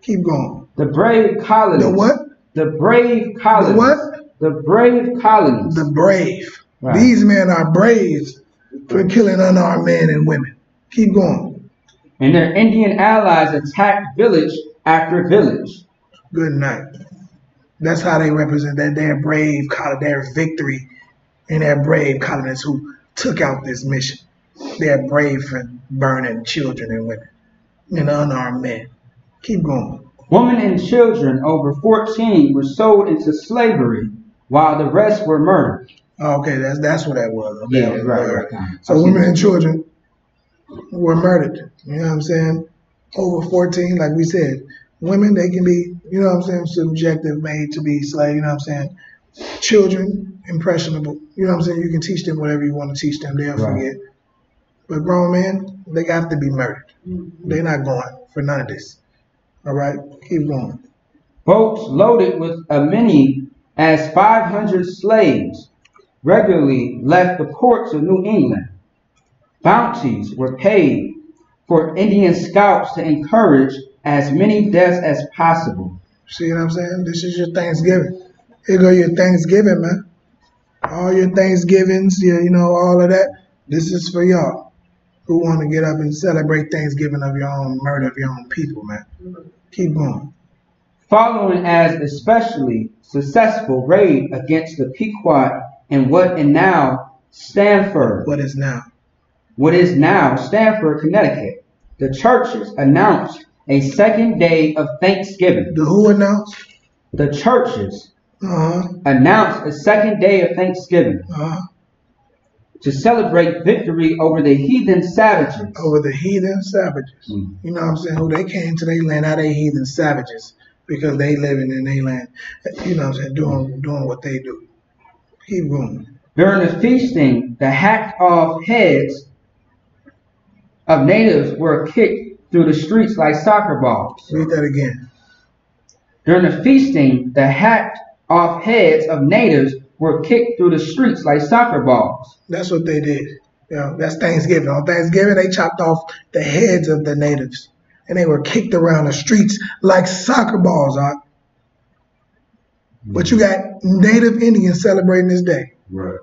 Keep going. The brave colonists. The what? The brave colonists. The what? The brave colonists. The brave. Right. These men are braves for killing unarmed men and women. Keep going. And their Indian allies attacked village after village. Good night. That's how they represent that their brave, their victory in their brave colonists who took out this mission. They're brave for burning children and women and unarmed men. Keep going. Women and children over 14 were sold into slavery while the rest were murdered. Okay, that's what that was. Okay, yeah, right. So women and children were murdered. You know what I'm saying? Over 14, like we said. Women, they can be, you know what I'm saying, subjective, made to be slave, you know what I'm saying? Children, impressionable. You know what I'm saying? You can teach them whatever you want to teach them. They'll forget. But grown men, they have to be murdered. They're not going for none of this. All right? Keep going. Boats loaded with as many as 500 slaves regularly left the ports of New England. Bounties were paid for Indian scouts to encourage as many deaths as possible. See what I'm saying? This is your Thanksgiving. Here go your Thanksgiving, man. All your Thanksgivings, you know, all of that. This is for y'all who want to get up and celebrate Thanksgiving of your own murder of your own people, man. Keep going. Following as especially successful raid against the Pequot and what is now Stamford. What is now? What is now Stamford, Connecticut. The churches announced a second day of Thanksgiving. The who announced? The churches announced a second day of Thanksgiving to celebrate victory over the heathen savages. Over the heathen savages. You know what I'm saying? Who they came to their land, now they heathen savages because they living in their land. You know what I'm saying? Doing what they do. Keep going. During the feasting, the hacked off heads of natives were kicked through the streets like soccer balls. Read that again. During the feasting, the hacked off heads of natives were kicked through the streets like soccer balls. That's what they did. You know, that's Thanksgiving. On Thanksgiving, they chopped off the heads of the natives, and they were kicked around the streets like soccer balls. But you got Native Indians celebrating this day. Right.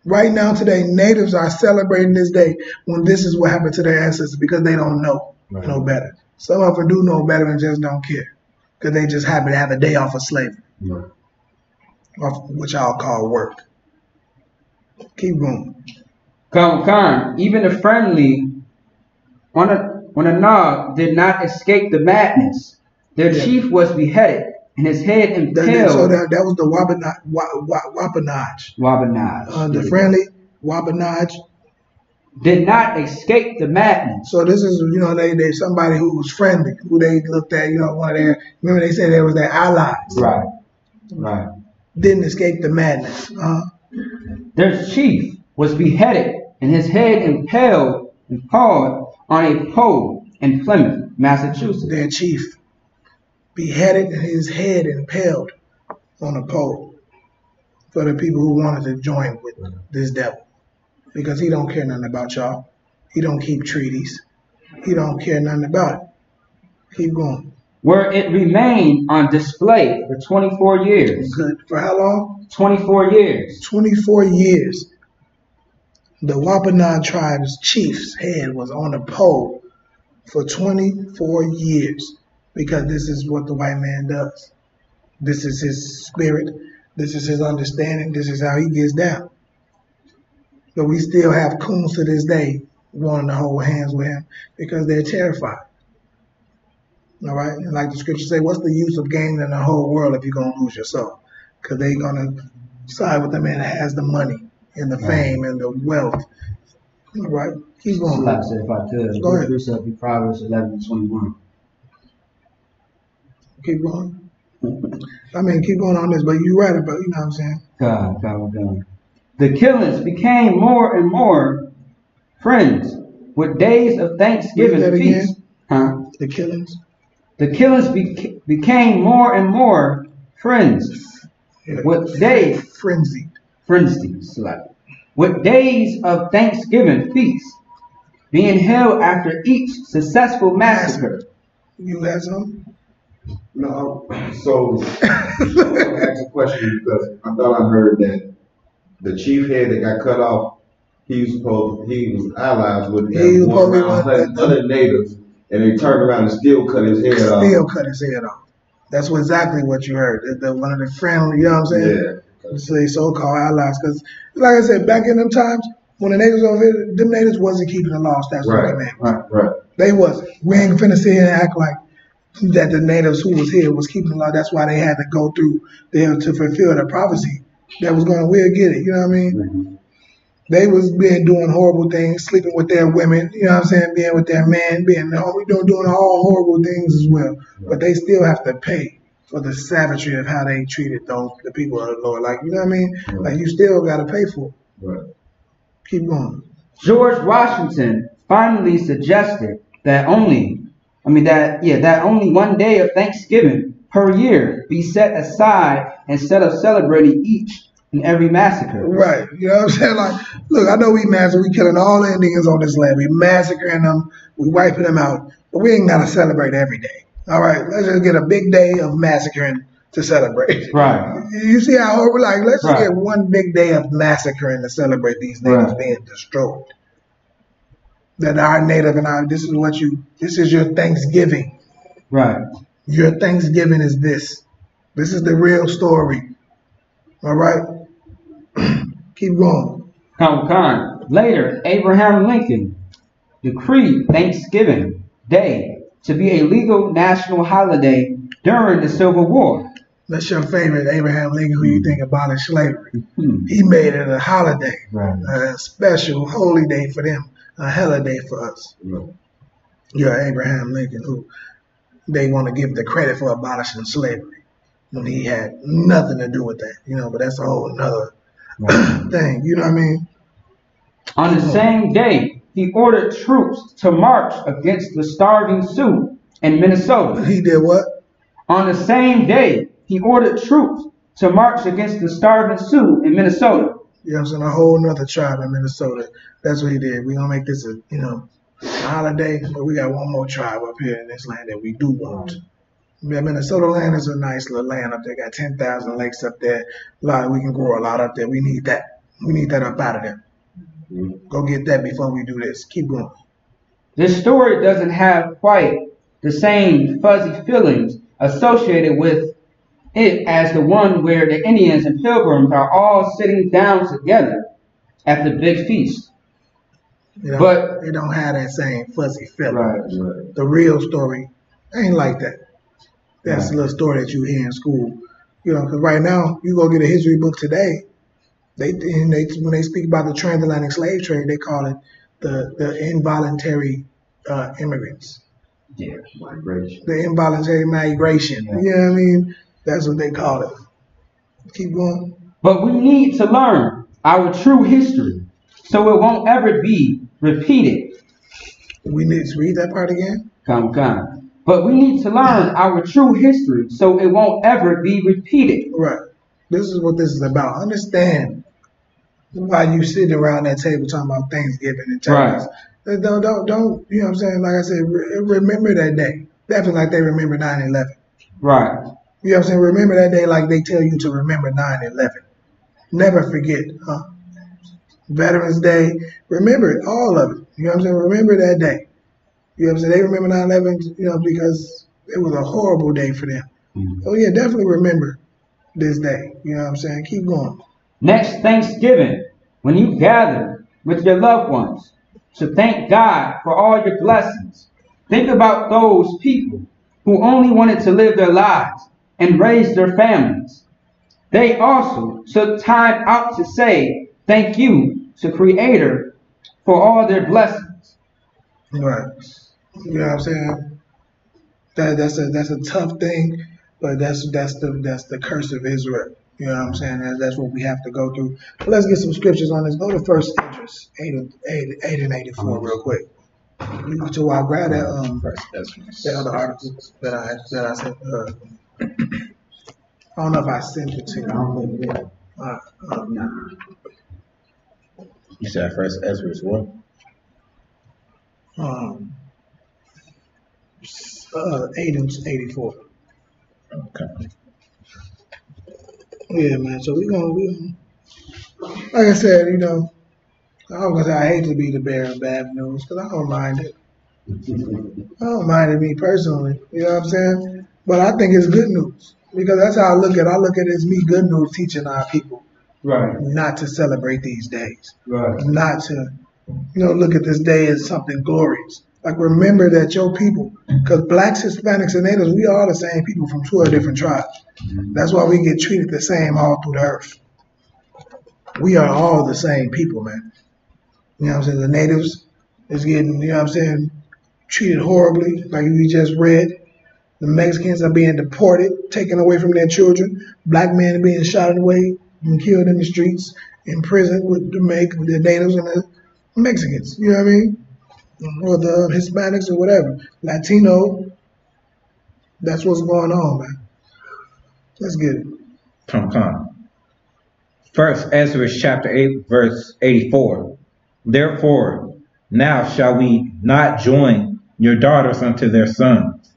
Right now, today, natives are celebrating this day when this is what happened to their ancestors because they don't know no better. Some of them do know better and just don't care because they just happen to have a day off of slavery, which I'll call work. Keep going. Even the friendly Onondaga did not escape the madness. Their chief was beheaded and his head impaled. So that was the Wabanaj. The friendly Wabanaj did not escape the madness. So this is, you know, they somebody who was friendly, who they looked at, you know, one of their, remember they said they was their allies. Right. Didn't escape the madness. Their chief was beheaded and his head impaled on a pole in Plymouth, Massachusetts. Their chief beheaded and his head impaled on a pole for the people who wanted to join with this devil. Because he don't care nothing about y'all. He don't keep treaties. He don't care nothing about it. Keep going. Where it remained on display for 24 years. Good. For how long? 24 years. 24 years. The Wabanaj tribe's chief's head was on a pole for 24 years because this is what the white man does. This is his spirit. This is his understanding. This is how he gets down. But we still have coons to this day wanting to hold hands with him because they're terrified. All right? And like the scriptures say, what's the use of gaining the whole world if you're going to lose your soul? Because they're going to side with the man that has the money and the fame and the wealth. All right? Keep going. Like I said, if I could, go ahead. Precept in Proverbs 11:21. Keep going. I mean, keep going on this, but you're right about, you know what I'm saying? God. The killings became more and more friends with days of Thanksgiving feasts. The killings? The killings became more and more friends with days. Frenzied. With days of Thanksgiving feasts being held after each successful massacre. You had some? No. So I asked a question because I thought I heard that the chief head that got cut off, he was allies with them, going around hunting other natives, and they turned around and still cut his head off. Still cut his head off. That's exactly what you heard. One of the friendly, you know what I'm saying? Yeah. So they so-called allies. Because, like I said, back in them times, when the natives over here, them natives wasn't keeping the law, statutes, and commandments. Right. They wasn't. We ain't finna sit here and act like that the natives who was here was keeping the law. That's why they had to go through there to fulfill the prophecy that was going to, we'll get it, you know what I mean? Mm-hmm. They was doing horrible things, sleeping with their women, you know what I'm saying, being with their men, doing all horrible things as well. Right. But they still have to pay for the savagery of how they treated the people of the Lord. Like, you know what I mean? Right. Like, you still got to pay for it. Right. Keep going. George Washington finally suggested that only one day of Thanksgiving per year be set aside instead of celebrating each and every massacre. Right. You know what I'm saying? Like, look, I know we killing all the Indians on this land. We massacring them. We wiping them out. But we ain't got to celebrate every day. All right. Let's just get a big day of massacring to celebrate. Right. You see how horrible? Like, let's just get one big day of massacring to celebrate these natives being destroyed. That our native and this is your Thanksgiving. Right. Your Thanksgiving is this. This is the real story. All right? Keep going. Later, Abraham Lincoln decreed Thanksgiving Day to be a legal national holiday during the Civil War. That's your favorite, Abraham Lincoln, who you think abolished slavery. Mm-hmm. He made it a holiday, a special holy day for them, a holiday for us. Right. You're Abraham Lincoln, who they want to give the credit for abolishing slavery when he had nothing to do with that, but that's a whole nother thing, you know what I mean? On the same day, he ordered troops to march against the starving Sioux in Minnesota. He did what? On the same day, he ordered troops to march against the starving Sioux in Minnesota. You know what I'm saying? A whole nother tribe in Minnesota. That's what he did. We're going to make this a holiday, but we got one more tribe up here in this land that we do want. Yeah, Minnesota land is a nice little land up there. Got 10,000 lakes up there. We can grow a lot up there. We need that. We need that up out of there. Go get that before we do this. Keep going. This story doesn't have quite the same fuzzy feelings associated with it as the one where the Indians and Pilgrims are all sitting down together at the big feast. But they don't have that same fuzzy feeling. Right. The real story ain't like that. That's a little story that you hear in school. Because right now, you go get a history book today, when they speak about the transatlantic slave trade, they call it the involuntary immigrants. Yeah, migration. The involuntary migration. Yeah. You know what I mean? That's what they call it. Keep going. But we need to learn our true history so it won't ever be repeated. We need to read that part again? Come. But we need to learn our true history so it won't ever be repeated. Right. This is what this is about. Understand why you sitting around that table talking about Thanksgiving and turkeys. Right. Don't, you know what I'm saying? Like I said, remember that day. Definitely like they remember 9/11. Right. You know what I'm saying? Remember that day like they tell you to remember 9/11. Never forget. Veterans Day. Remember it, all of it. You know what I'm saying? Remember that day. You know what I'm saying? They remember 9/11, you know, because it was a horrible day for them. Oh yeah, definitely remember this day. You know what I'm saying? Keep going. Next Thanksgiving, when you gather with your loved ones to thank God for all your blessings, think about those people who only wanted to live their lives and raise their families. They also took time out to say thank you to Creator for all their blessings. Right. You know what I'm saying? That's a tough thing, but that's the curse of Israel. You know what I'm saying? That's what we have to go through. But let's get some scriptures on this. Go to 1 Esdras 8 and 84 real quick. So I grab that other article that I sent. I don't know if I sent it to you. You said 1 Esdras what? 8 and 84. Okay. Yeah, man. So we gonna like I said, you know, I was gonna say I hate to be the bearer of bad news because I don't mind it. I don't mind it me personally. You know what I'm saying? But I think it's good news because that's how I look at it. I look at it as me good news teaching our people. Right. Not to celebrate these days. Right. Not to, you know, look at this day as something glorious. Like remember that your people, because blacks, Hispanics, and natives, we are the same people from 12 different tribes. That's why we get treated the same all through the earth. We are all the same people, man. You know what I'm saying? The natives is getting, you know what I'm saying, treated horribly, like we just read. The Mexicans are being deported, taken away from their children. Black men are being shot away and killed in the streets, in prison with the natives and the Mexicans. You know what I mean? Or the Hispanics or whatever. Latino. That's what's going on, man. Let's get it. Come. 1 Esdras chapter 8, verse 84. Therefore, now shall we not join your daughters unto their sons,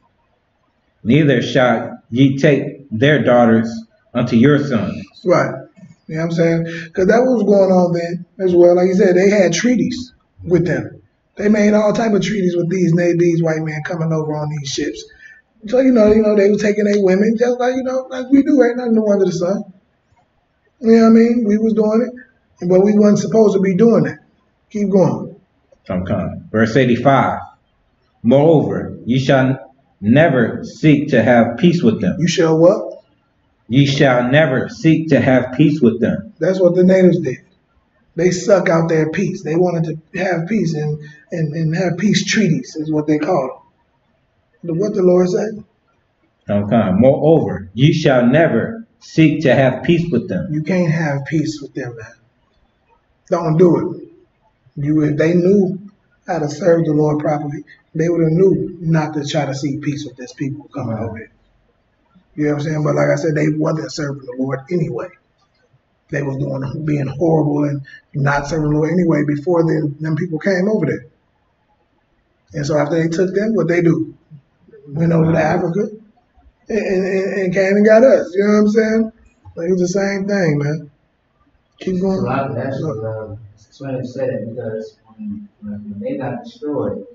neither shall ye take their daughters unto your sons. Right. You know what I'm saying? Because that was going on then as well. Like you said, they had treaties with them. They made all type of treaties with these white men coming over on these ships. So, you know, they were taking their women just like, you know, like we do. Ain't nothing new under the sun. You know what I mean? We was doing it, but we wasn't supposed to be doing that. Keep going. Come. Verse 85. Moreover, ye shall never seek to have peace with them. You shall what? Ye shall never seek to have peace with them. That's what the natives did. They suck out their peace. They wanted to have peace and have peace treaties is what they called them. What the Lord said? Come. Moreover, ye shall never seek to have peace with them. You can't have peace with them, man. Don't do it. If they knew how to serve the Lord properly, they would have knew not to try to seek peace with this people coming over here. You know what I'm saying? But like I said, they wasn't serving the Lord anyway. They was being horrible and not serving the Lord anyway before them people came over there. And so after they took them, what they do? Went over to Africa and came and got us. You know what I'm saying? Like, it was the same thing, man. Keep going. So I could actually explain and say that because when they got destroyed,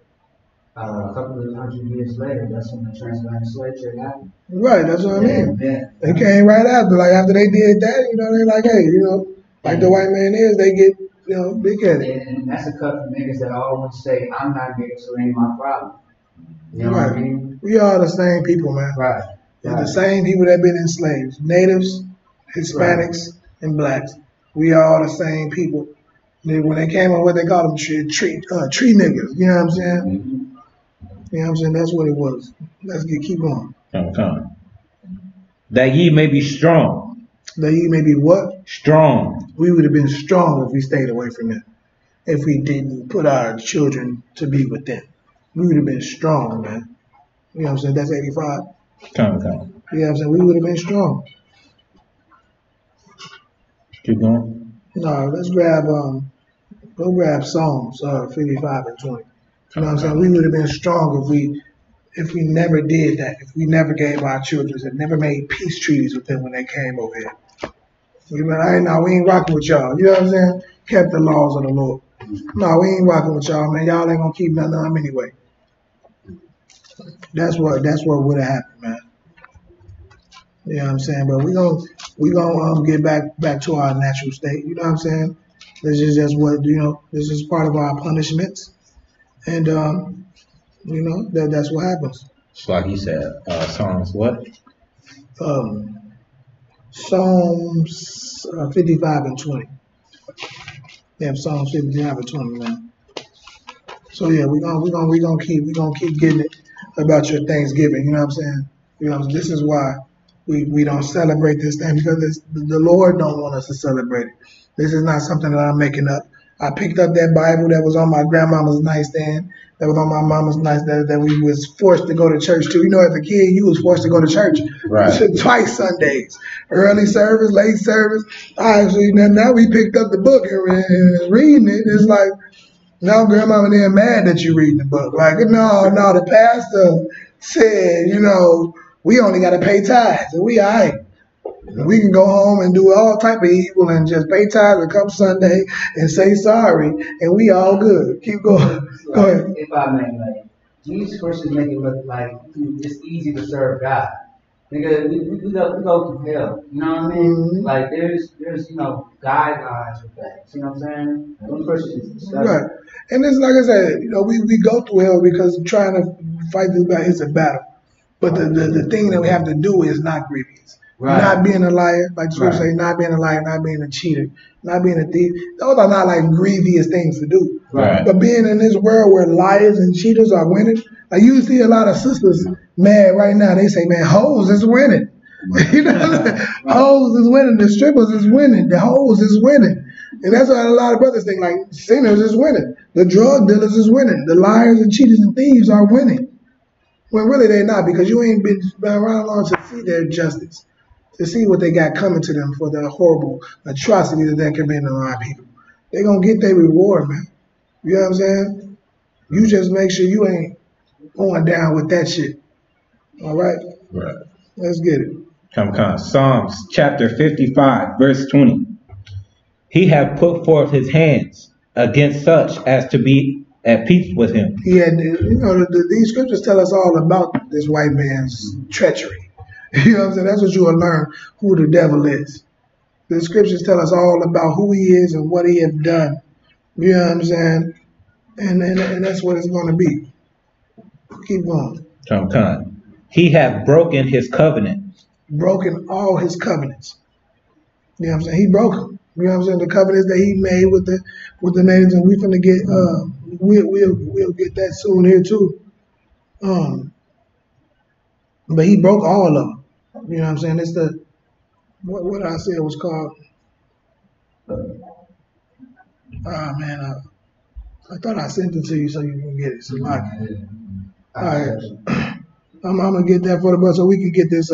a couple of 100 years later, that's when the transatlantic slave trade happened. Right, that's what I mean. They came right after. Like after they did that, you know, they're like, hey, you know, like the white man is, they get, you know, big headed. And that's a couple of niggas that always say, I'm not here, so it ain't my problem. You know what I mean? We are the same people, man. Right. They're the same people that been enslaved. Natives, Hispanics, and blacks. We are all the same people. When they came on what they call them, tree niggas. You know what I'm saying? Mm-hmm. You know what I'm saying? That's what it was. Let's keep going. Come. That ye may be strong. That ye may be what? Strong. We would have been strong if we stayed away from them. If we didn't put our children to be with them. We would have been strong, man. You know what I'm saying? That's 85. Come. You know what I'm saying? We would have been strong. Keep going. No, let's grab go grab Psalms 55 and 20. You know what I'm saying? We would have been strong if we never did that, if we never gave our children and never made peace treaties with them when they came over here. We ain't rocking with y'all. You know what I'm saying? Kept the laws of the Lord. No, we ain't rocking with y'all, man. Y'all ain't gonna keep nothing of them anyway. That's what would have happened, man. You know what I'm saying? But we gonna get back to our natural state. You know what I'm saying? This is just what this is part of our punishments, and that's what happens. It's like he said, Psalms what? Psalms 55 and 20. Yeah, Psalms 55 and 20, man. So yeah, we gonna keep getting it about your Thanksgiving. You know what I'm saying? This is why we don't celebrate this thing, because the Lord don't want us to celebrate it. This is not something that I'm making up. I picked up that Bible that was on my grandmama's nightstand, that was on my mama's nightstand, that we was forced to go to church to. As a kid, you was forced to go to church twice Sundays, early service, late service. Actually, now we picked up the book and reading it. It's like, now grandmama they're mad that you read the book. Like, no, the pastor said, we only got to pay tithes, and we all right. We can go home and do all type of evil and just pay tithes and come Sunday and say sorry, and we all good. Keep going. Go ahead. If I may, Jesus first make it look like it's easy to serve God. Nigga, we go through hell. You know what I mean? Mm-hmm. Like there's guidelines with that. You know what I'm saying? One person is disgusting. Right. And it's like I said, we go through hell because trying to fight this battle is a battle. But the thing that we have to do is not grievous. Right. Not being a liar, like the scripture say, not being a liar, not being a cheater, not being a thief. Those are not like grievous things to do. Right. But being in this world where liars and cheaters are winning, like you see a lot of sisters mad right now. They say, man, hoes is winning. You know what I'm saying? Hoes is winning. The strippers is winning. The hoes is winning. And that's what a lot of brothers think, like sinners is winning. The drug dealers is winning. The liars and cheaters and thieves are winning. When really they're not, because you ain't been around long to see their justice, to see what they got coming to them for the horrible atrocity that they're committing on our people. They're going to get their reward, man. You know what I'm saying? You just make sure you ain't going down with that shit. All right? Right. Let's get it. Come. Psalms chapter 55, verse 20. He hath put forth his hands against such as to be at peace with him. Yeah, these scriptures tell us all about this white man's treachery. You know what I'm saying? That's what you will learn, who the devil is. The scriptures tell us all about who he is and what he has done. You know what I'm saying? And that's what it's going to be. Keep going. Come. He hath broken his covenant. Broken all his covenants. You know what I'm saying? He broke them. You know what I'm saying? The covenants that he made with the natives, and we finna get we'll get that soon here too. But he broke all of them. You know what I'm saying? It's the what I said was called. Man, I thought I sent it to you so you can get it. So all right, I'm gonna get that for the bus so we can get this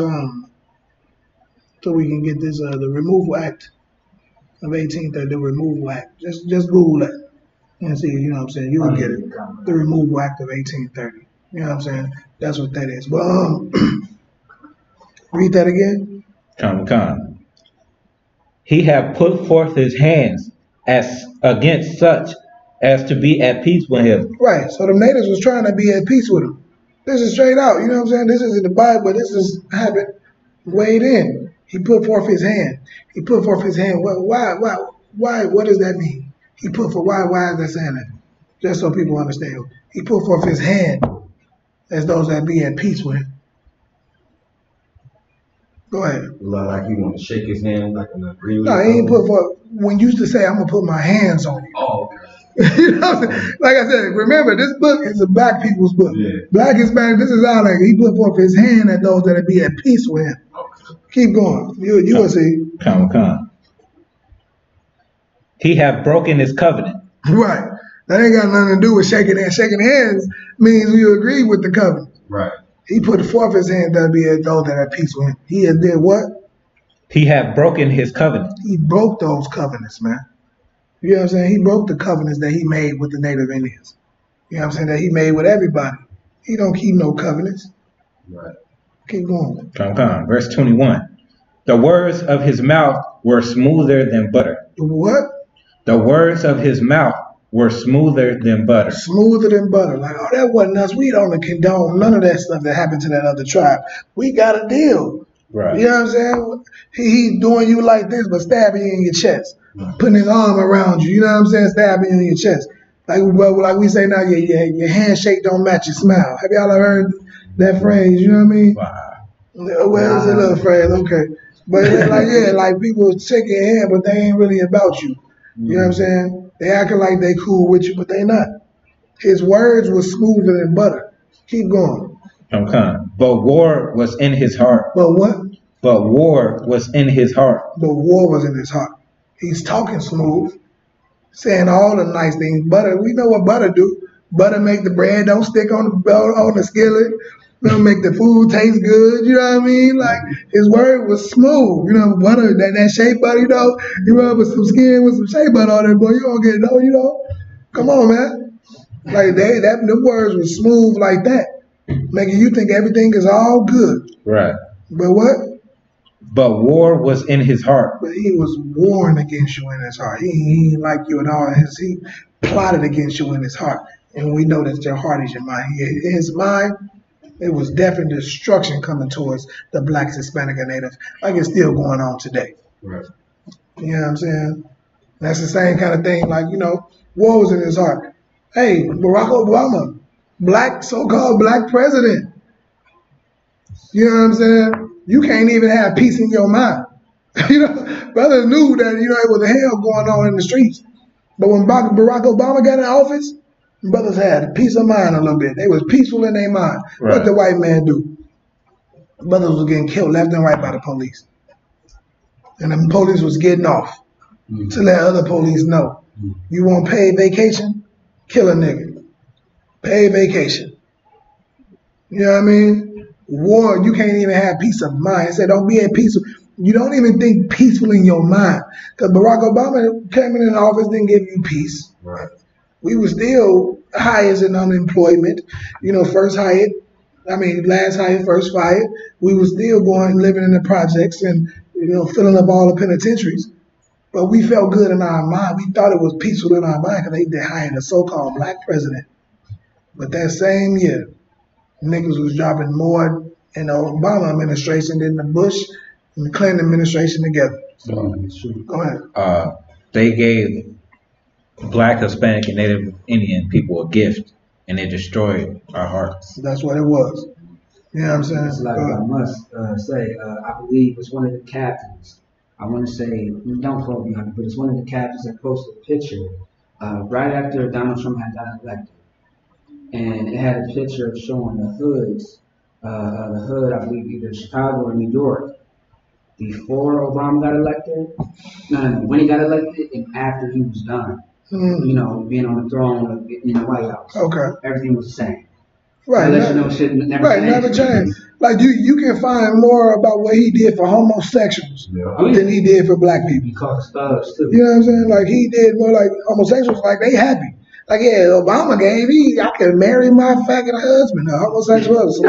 the removal act of 1830, the removal act. Just Google that and see, you know what I'm saying? You will get it. The removal act of 1830. You know what I'm saying? That's what that is. But read that again. Come. He hath put forth his hands as against such as to be at peace with him. Right. So the natives was trying to be at peace with him. This is straight out. You know what I'm saying? This is in the Bible. This is happened weighed in. He put forth his hand. He put forth his hand. Well, why? What does that mean? He put forth. Why is that saying that? Just so people understand. He put forth his hand as those that be at peace with him. Go ahead. Like he want to shake his hand like an agreement. No, he ain't put forth. When you used to say, I'm gonna put my hands on you. Oh, okay. You know what I'm saying? Like I said, remember this book is a black people's book. Yeah. Black Hispanic. This is how like he put forth his hand at those that be at peace with him. Okay. Keep going. You will see. Come. He hath broken his covenant. Right. That ain't got nothing to do with shaking hands. Shaking hands means you agree with the covenant. Right. He put forth his hand that be at those that are at peace with him. He did what? He hath broken his covenant. He broke those covenants, man. You know what I'm saying? He broke the covenants that he made with the Native Indians. You know what I'm saying? That he made with everybody. He don't keep no covenants. Right. Keep going. Come. Verse 21. The words of his mouth were smoother than butter. What? The words of his mouth were smoother than butter. Smoother than butter. Like, oh, that wasn't us. We don't condone none of that stuff that happened to that other tribe. We got a deal. Right. You know what I'm saying? He's doing you like this, but stabbing you in your chest. Right. Putting his arm around you. You know what I'm saying? Stabbing you in your chest. Like we say now, your handshake don't match your smile. Have y'all ever heard that phrase? You know what I mean? Wow. Well, it's a little phrase, okay. But like people shake your hand, but they ain't really about you. You know what I'm saying? They acting like they cool with you, but they not. His words were smoother than butter. Keep going. Okay. But war was in his heart. But what? But war was in his heart. But war was in his heart. He's talking smooth, saying all the nice things. Butter, we know what butter do. Butter make the bread don't stick on the skillet. Don't make the food taste good. You know what I mean? Like, his word was smooth. You know, butter, that shea butter, you know, you rub with some skin with some shea butter on it, boy, you don't get it, no, you know. Come on, man. Like, them words were smooth like that, making you think everything is all good. Right. But what? But war was in his heart. But he was warring against you in his heart. He ain't like you at all. He plotted against you in his heart. And we know that your heart is your mind. In his mind, it was death and destruction coming towards the blacks, Hispanic, and Native, like it's still going on today. Right. You know what I'm saying? That's the same kind of thing, like, you know, war was in his heart. Hey, Barack Obama, so-called black president. You know what I'm saying? You can't even have peace in your mind. You know, brothers knew that, you know, it was hell going on in the streets. But when Barack Obama got in office, brothers had peace of mind a little bit. They was peaceful in their mind. Right. What the white man do? Brothers was getting killed left and right by the police. And the police was getting off to let other police know. You want paid vacation? Kill a nigga. Paid vacation. You know what I mean? War, you can't even have peace of mind. I said, don't be at peace. You don't even think peaceful in your mind. Because Barack Obama came in office, didn't give you peace. Right. We were still highest in unemployment. You know, last hired, first fired. We were still living in the projects and, you know, filling up all the penitentiaries. But we felt good in our mind. We thought it was peaceful in our mind because they hired a so-called black president. But that same year, niggas was dropping more in the Obama administration than the Bush and the Clinton administration together. Go ahead. They gave Black, Hispanic, and Native Indian people a gift, and it destroyed our hearts. That's what it was. You know what I'm saying? It's like I must say, I believe it's one of the captains. I want to say, don't quote me on it, but it's one of the captains that posted a picture right after Donald Trump had got elected. And it had a picture showing the hoods, I believe either Chicago or New York, before Obama got elected. No, when he got elected and after he was done. You know, being on the throne in the White House. Okay. Everything was the same. Right. Never changed. Like you can find more about what he did for homosexuals than he did for black people. Because thugs too. You know what I'm saying? Like he did more like homosexuals, like they happy. Like Obama gave I can marry my faggot husband, a homosexual. So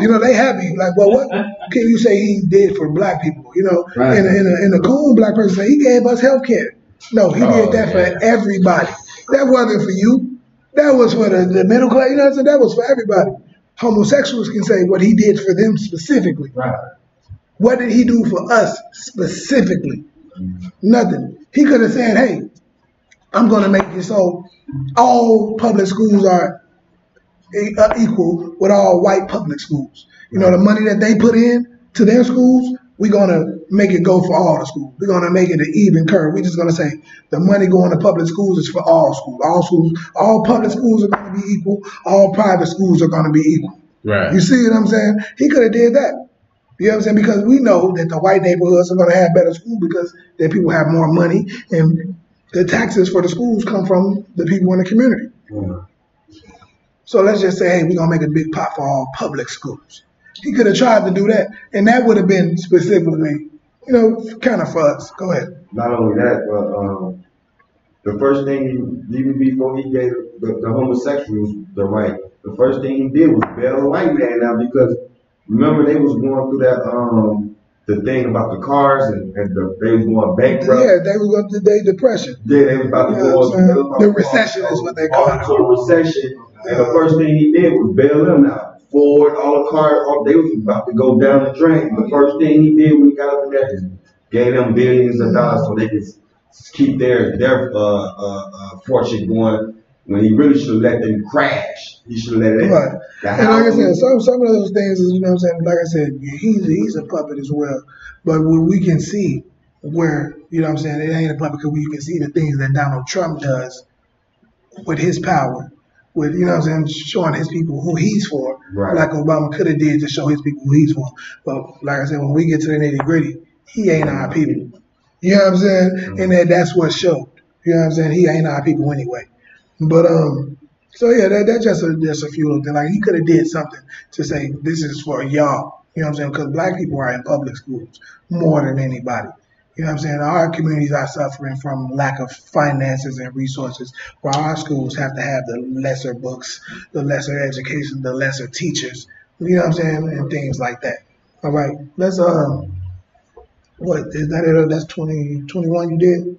you know, they happy. Like, well, what can you say he did for black people? You know, right. In a cool black person say he gave us health care. No, he did that for everybody. That wasn't for you. That was for the middle class. You know what I'm saying? That was for everybody. Homosexuals can say what he did for them specifically. Right. What did he do for us specifically? Nothing. He could have said, hey, I'm going to make it so all public schools are equal with all white public schools. You know, the money that they put in to their schools, we're going to make it go for all the schools. We're going to make it an even curve. We're just going to say the money going to public schools is for all schools. All public schools are going to be equal. All private schools are going to be equal. Right. You see what I'm saying? He could have did that. You know what I'm saying? Because we know that the white neighborhoods are going to have better schools because their people have more money and the taxes for the schools come from the people in the community. So let's just say, hey, we're going to make a big pot for all public schools. He could have tried to do that, and that would have been specifically, you know, kind of for us. Go ahead. Not only that, but the first thing, even before he gave the homosexuals the right, the first thing he did was bail a white man out because remember they was going through the thing about the cars and they was going bankrupt. Yeah, they was going to the depression. Yeah, they was about to go. The recession is what they call it. Into a recession, and the first thing he did was bail them out. Ford, all the cars, they was about to go down the drain. The first thing he did when he got up in there is gave them billions of dollars so they could keep their fortune going. When he really should have let them crash. He should have let it. Right. And like I said, some of those things is, you know what I'm saying, like I said, he's a puppet as well. But when we can see where, you know what I'm saying, it ain't a puppet because you can see the things that Donald Trump does with his power. With, you know what I'm saying, showing his people who he's for. Right. Like Obama could have did to show his people who he's for. But like I said, when we get to the nitty gritty, he ain't our people. You know what I'm saying? Mm-hmm. And that's what showed. You know what I'm saying? He ain't our people anyway. But so yeah, that's just a few of them. Like he could have did something to say this is for y'all. You know what I'm saying? Because black people are in public schools more than anybody. You know what I'm saying? Our communities are suffering from lack of finances and resources. Where our schools have to have the lesser books, the lesser education, the lesser teachers. You know what I'm saying? And things like that. All right, let's what is that? That's 2021 you did?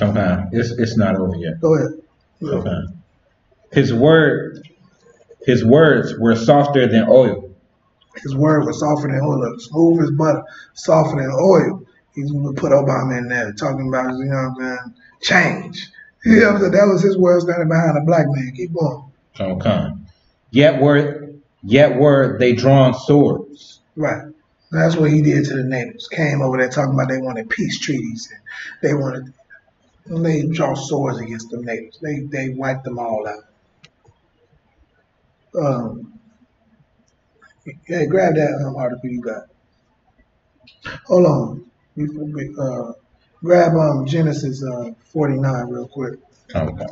Okay, it's not over yet. Go ahead. Okay. His words were softer than oil. His word was softer than oil, smooth as butter, softer than oil. He's gonna put Obama in there, talking about, you know what I'm saying, change. You know what I'm saying? That was his word standing behind a black man. Keep going. Okay. Yet were they drawn swords. Right. That's what he did to the neighbors. Came over there talking about they wanted peace treaties and they wanted. And they draw swords against the neighbors. They wipe them all out. Yeah, grab that article you got. Hold on. Grab Genesis 49 real quick. Okay.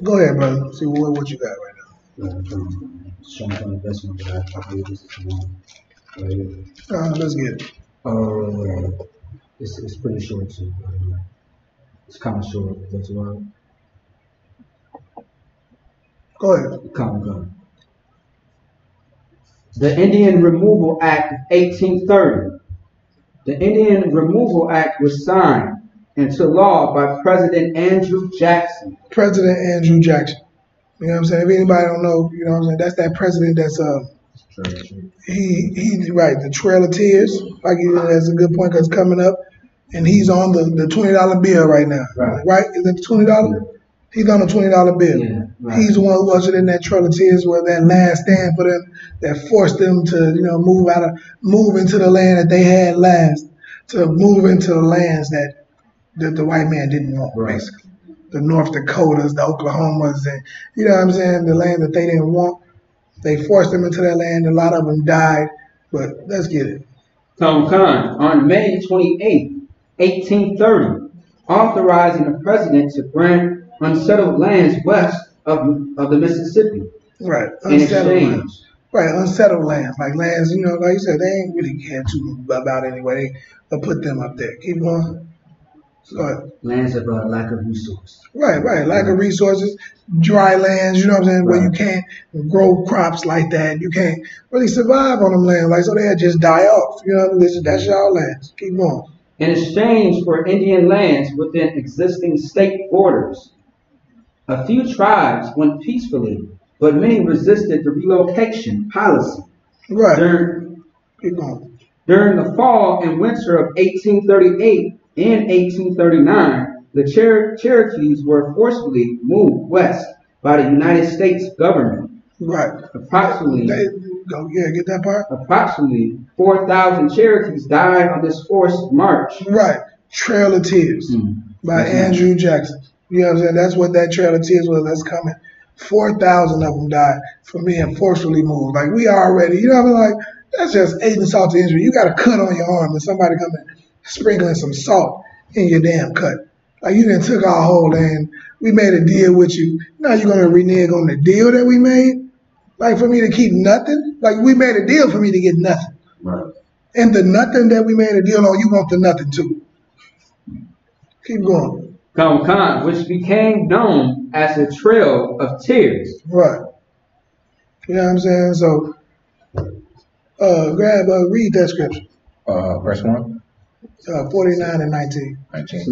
Go ahead, brother. See what you got right now. Short-term investment that I believe this is one. Let's get it. It's pretty short too. It's kind of short. That's right. Go ahead. Go. The Indian Removal Act of 1830. The Indian Removal Act was signed into law by President Andrew Jackson. President Andrew Jackson. You know what I'm saying? If anybody don't know, you know what I'm saying? That's that president that's he's right, the Trail of Tears. Like that's a good point because it's coming up. And he's on the $20 bill right now. Right? Is it the $20? Yeah. He's on the $20 bill. Yeah, right. He's the one who ushered in that Trail of Tears where that last stand for them that forced them to, you know, move into the land that they had last, to move into the lands that the white man didn't want, basically. The North Dakotas, the Oklahomas, and you know what I'm saying, the land that they didn't want. They forced them into that land. A lot of them died. But let's get it. Tom Khan, on May 28th, 1830, authorizing the president to grant unsettled lands west of the Mississippi. Right, unsettled lands. Right, unsettled lands, like lands, you know, like you said, they ain't really cared too about anyway. They put them up there. Keep going. Lands of lack of resources. Right, lack of resources, dry lands, you know what I'm saying, where you can't grow crops like that. You can't really survive on them lands, like so they just die off. You know, that's y'all lands. Keep going. In exchange for Indian lands within existing state borders. A few tribes went peacefully, but many resisted the relocation policy. Right. During the fall and winter of 1838 and 1839, the Cherokees were forcibly moved west by the United States government. Right. Get that part? Approximately 4,000 Cherokees died on this forced march. Right. Trail of Tears by Andrew Jackson. You know what I'm saying? That's what that Trail of Tears was. That's coming. 4,000 of them died from being forcefully moved. Like we already, you know what I mean? Like that's just aiding insult to injury. You got a cut on your arm and somebody come in sprinkling some salt in your damn cut. Like you done took our whole land. We made a deal with you. Now you're gonna renege on the deal that we made? Like for me to keep nothing? Like we made a deal for me to get nothing. Right. And the nothing that we made a deal on, you want the nothing too. Keep going. Khan, which became known as the Trail of Tears. Right. You know what I'm saying? So Read that scripture. Verse 1. 49 and 19.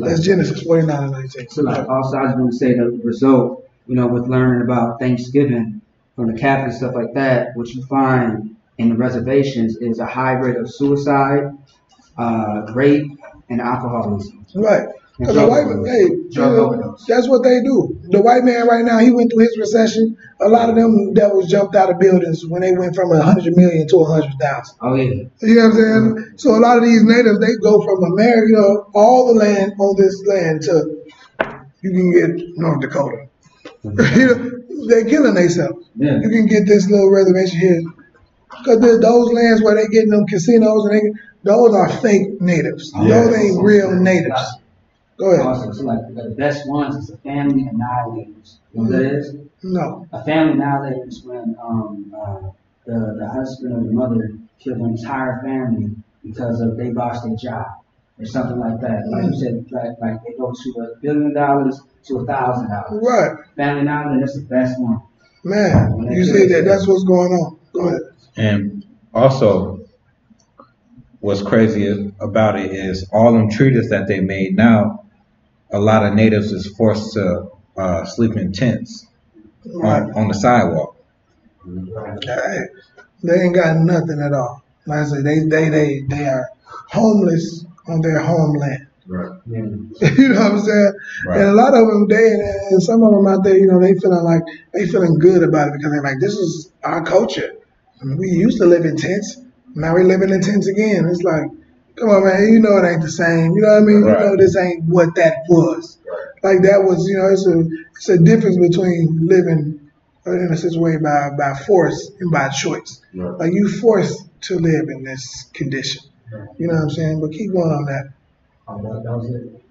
That's Genesis 49 and 19. So like also I was going to say the result, with learning about Thanksgiving from the Catholic stuff like that, what you find in the reservations is a high rate of suicide, rape, and alcoholism. Right. Because the white, that's what they do. The white man right now, he went through his recession. A lot of them devils jumped out of buildings when they went from 100 million to 100,000. Oh yeah. You know what I'm saying? So a lot of these natives, they go from America, all the land on this land to you can get North Dakota. They're killing themselves. Yeah. You can get this little reservation here. Because those lands where they getting them casinos, and those are fake natives. Those ain't real natives. Go ahead. Also, so like the best ones is the family annihilators. You know what that is? No. A family annihilator is when the husband or the mother killed an entire family because of they lost their job or something like that. Like you said, like they go to $1 billion to $1,000. Right. Family annihilator, that's the best one. Man, you see that's what's going on. Go ahead. And also, what's crazy about it is all them treaties that they made now. A lot of natives is forced to sleep in tents on the sidewalk. Right. They ain't got nothing at all. Like I said, they are homeless on their homeland. Right. You know what I'm saying? Right. And a lot of them, and some of them out there, they feeling good about it because they're like, this is our culture. I mean, we used to live in tents. Now we're living in tents again. It's like, come on, man, it ain't the same. You know what I mean? Right. This ain't what that was. Right. Like that was, it's a difference between living in a situation by force and by choice. Right. Like you forced to live in this condition. Right. You know what I'm saying? But keep going on that. Oh, that was it.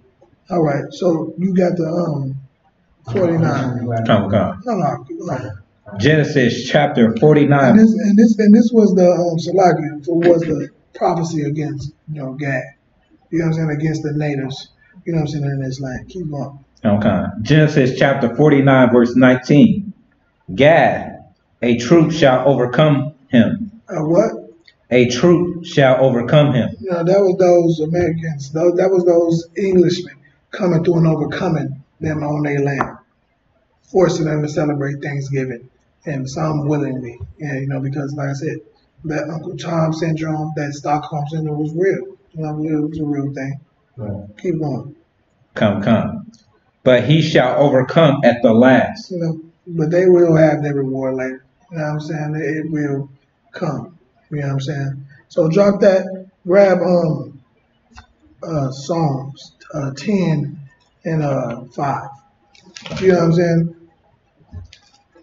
All right, so you got the 49. No. Genesis chapter 49. And this was the Salaki, was the prophecy against Gad. You know what I'm saying? Against the natives. You know what I'm saying? In this land. Keep going. Okay. Genesis chapter 49 verse 19. Gad, a troop shall overcome him. What? A troop shall overcome him. No, that was those Americans. That was those Englishmen coming through and overcoming them on their land, forcing them to celebrate Thanksgiving, and some willingly. Yeah, because like I said, that Uncle Tom syndrome, that Stockholm syndrome was real. It was a real thing. Right. Keep going. Come. But he shall overcome at the last. But they will have their reward later. You know what I'm saying? It will come. You know what I'm saying? So drop that, grab Psalms 10 and 5. You know what I'm saying?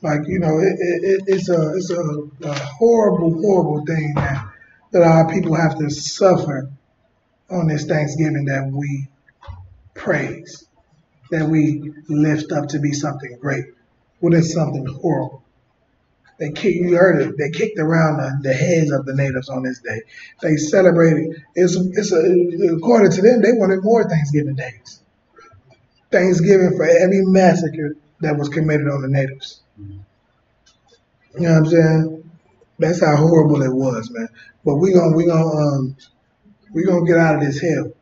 Like, it's a horrible thing that our people have to suffer on this Thanksgiving that we praise, that we lift up to be something great. Well, it's something horrible. You heard it. They kicked around the heads of the natives on this day. They celebrated. According to them, they wanted more Thanksgiving days. Thanksgiving for every massacre that was committed on the natives. You know what I'm saying? That's how horrible it was, man. But we gonna get out of this hell.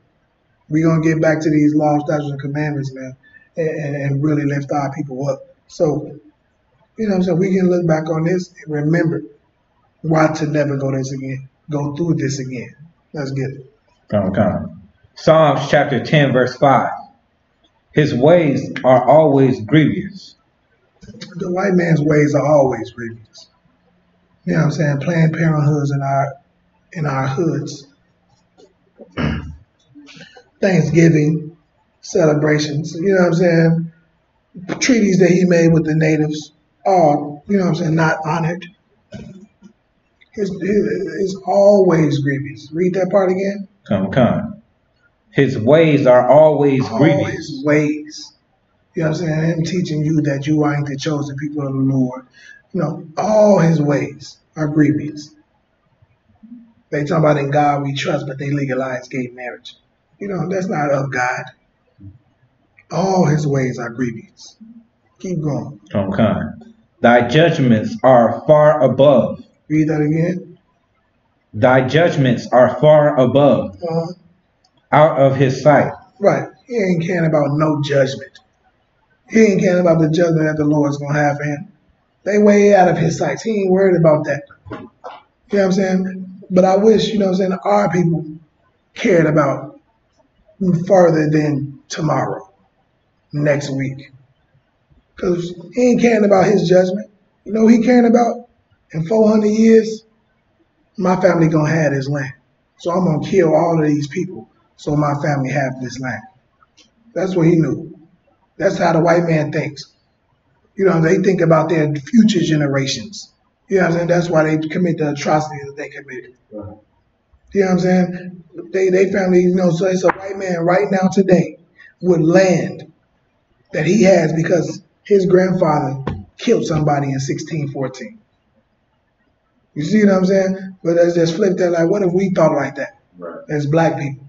We gonna get back to these laws, statutes, and commandments, man, and really lift our people up. So. You know what I'm saying? We can look back on this and remember why to never go through this again. Let's get it. Come. Psalms chapter 10, verse 5. His ways are always grievous. The white man's ways are always grievous. You know what I'm saying? Planned Parenthoods in our hoods. Thanksgiving celebrations. You know what I'm saying? Treaties that he made with the natives. You know what I'm saying, not honored. It's always grievous. Read that part again. Come. His ways are always grievous. His ways. You know what I'm saying? Him teaching you that you ain't the chosen people of the Lord. All his ways are grievous. They talk about in God we trust, but they legalize gay marriage. That's not of God. All his ways are grievous. Keep going. Come. Thy judgments are far above. Read that again. Thy judgments are far above, out of his sight. Right. He ain't caring about no judgment. He ain't caring about the judgment that the Lord's going to have for him. They way out of his sights. He ain't worried about that. You know what I'm saying? But I wish, you know what I'm saying, our people cared about further than tomorrow, next week. Because he ain't caring about his judgment. You know what he caring about? In 400 years, my family going to have this land. So I'm going to kill all of these people so my family have this land. That's what he knew. That's how the white man thinks. You know, they think about their future generations. You know what I'm saying? That's why they commit the atrocities that they committed. Right. You know what I'm saying? They family, you know, so it's a white man right now today with land that he has because his grandfather killed somebody in 1614. You see what I'm saying? But let's just flip that, like, what if we thought like that as black people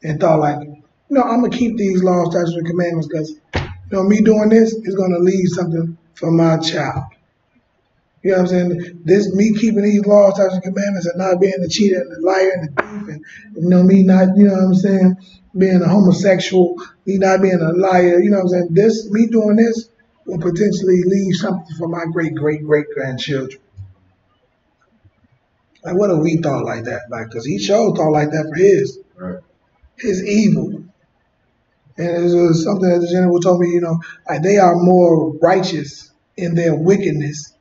and thought like, you know, I'm going to keep these laws, statutes, and commandments because, you know, me doing this is going to leave something for my child. You know what I'm saying? This, me keeping these laws, statutes, and commandments and not being a cheater and a liar and a thief and, you know, me not, you know what I'm saying, being a homosexual, me not being a liar, you know what I'm saying? This, me doing this will potentially leave something for my great-great-great-grandchildren. Like, what if we thought like that? Like, because he sure thought like that for his. Right. His evil. And it was something that the general told me, you know, like they are more righteous in their wickedness.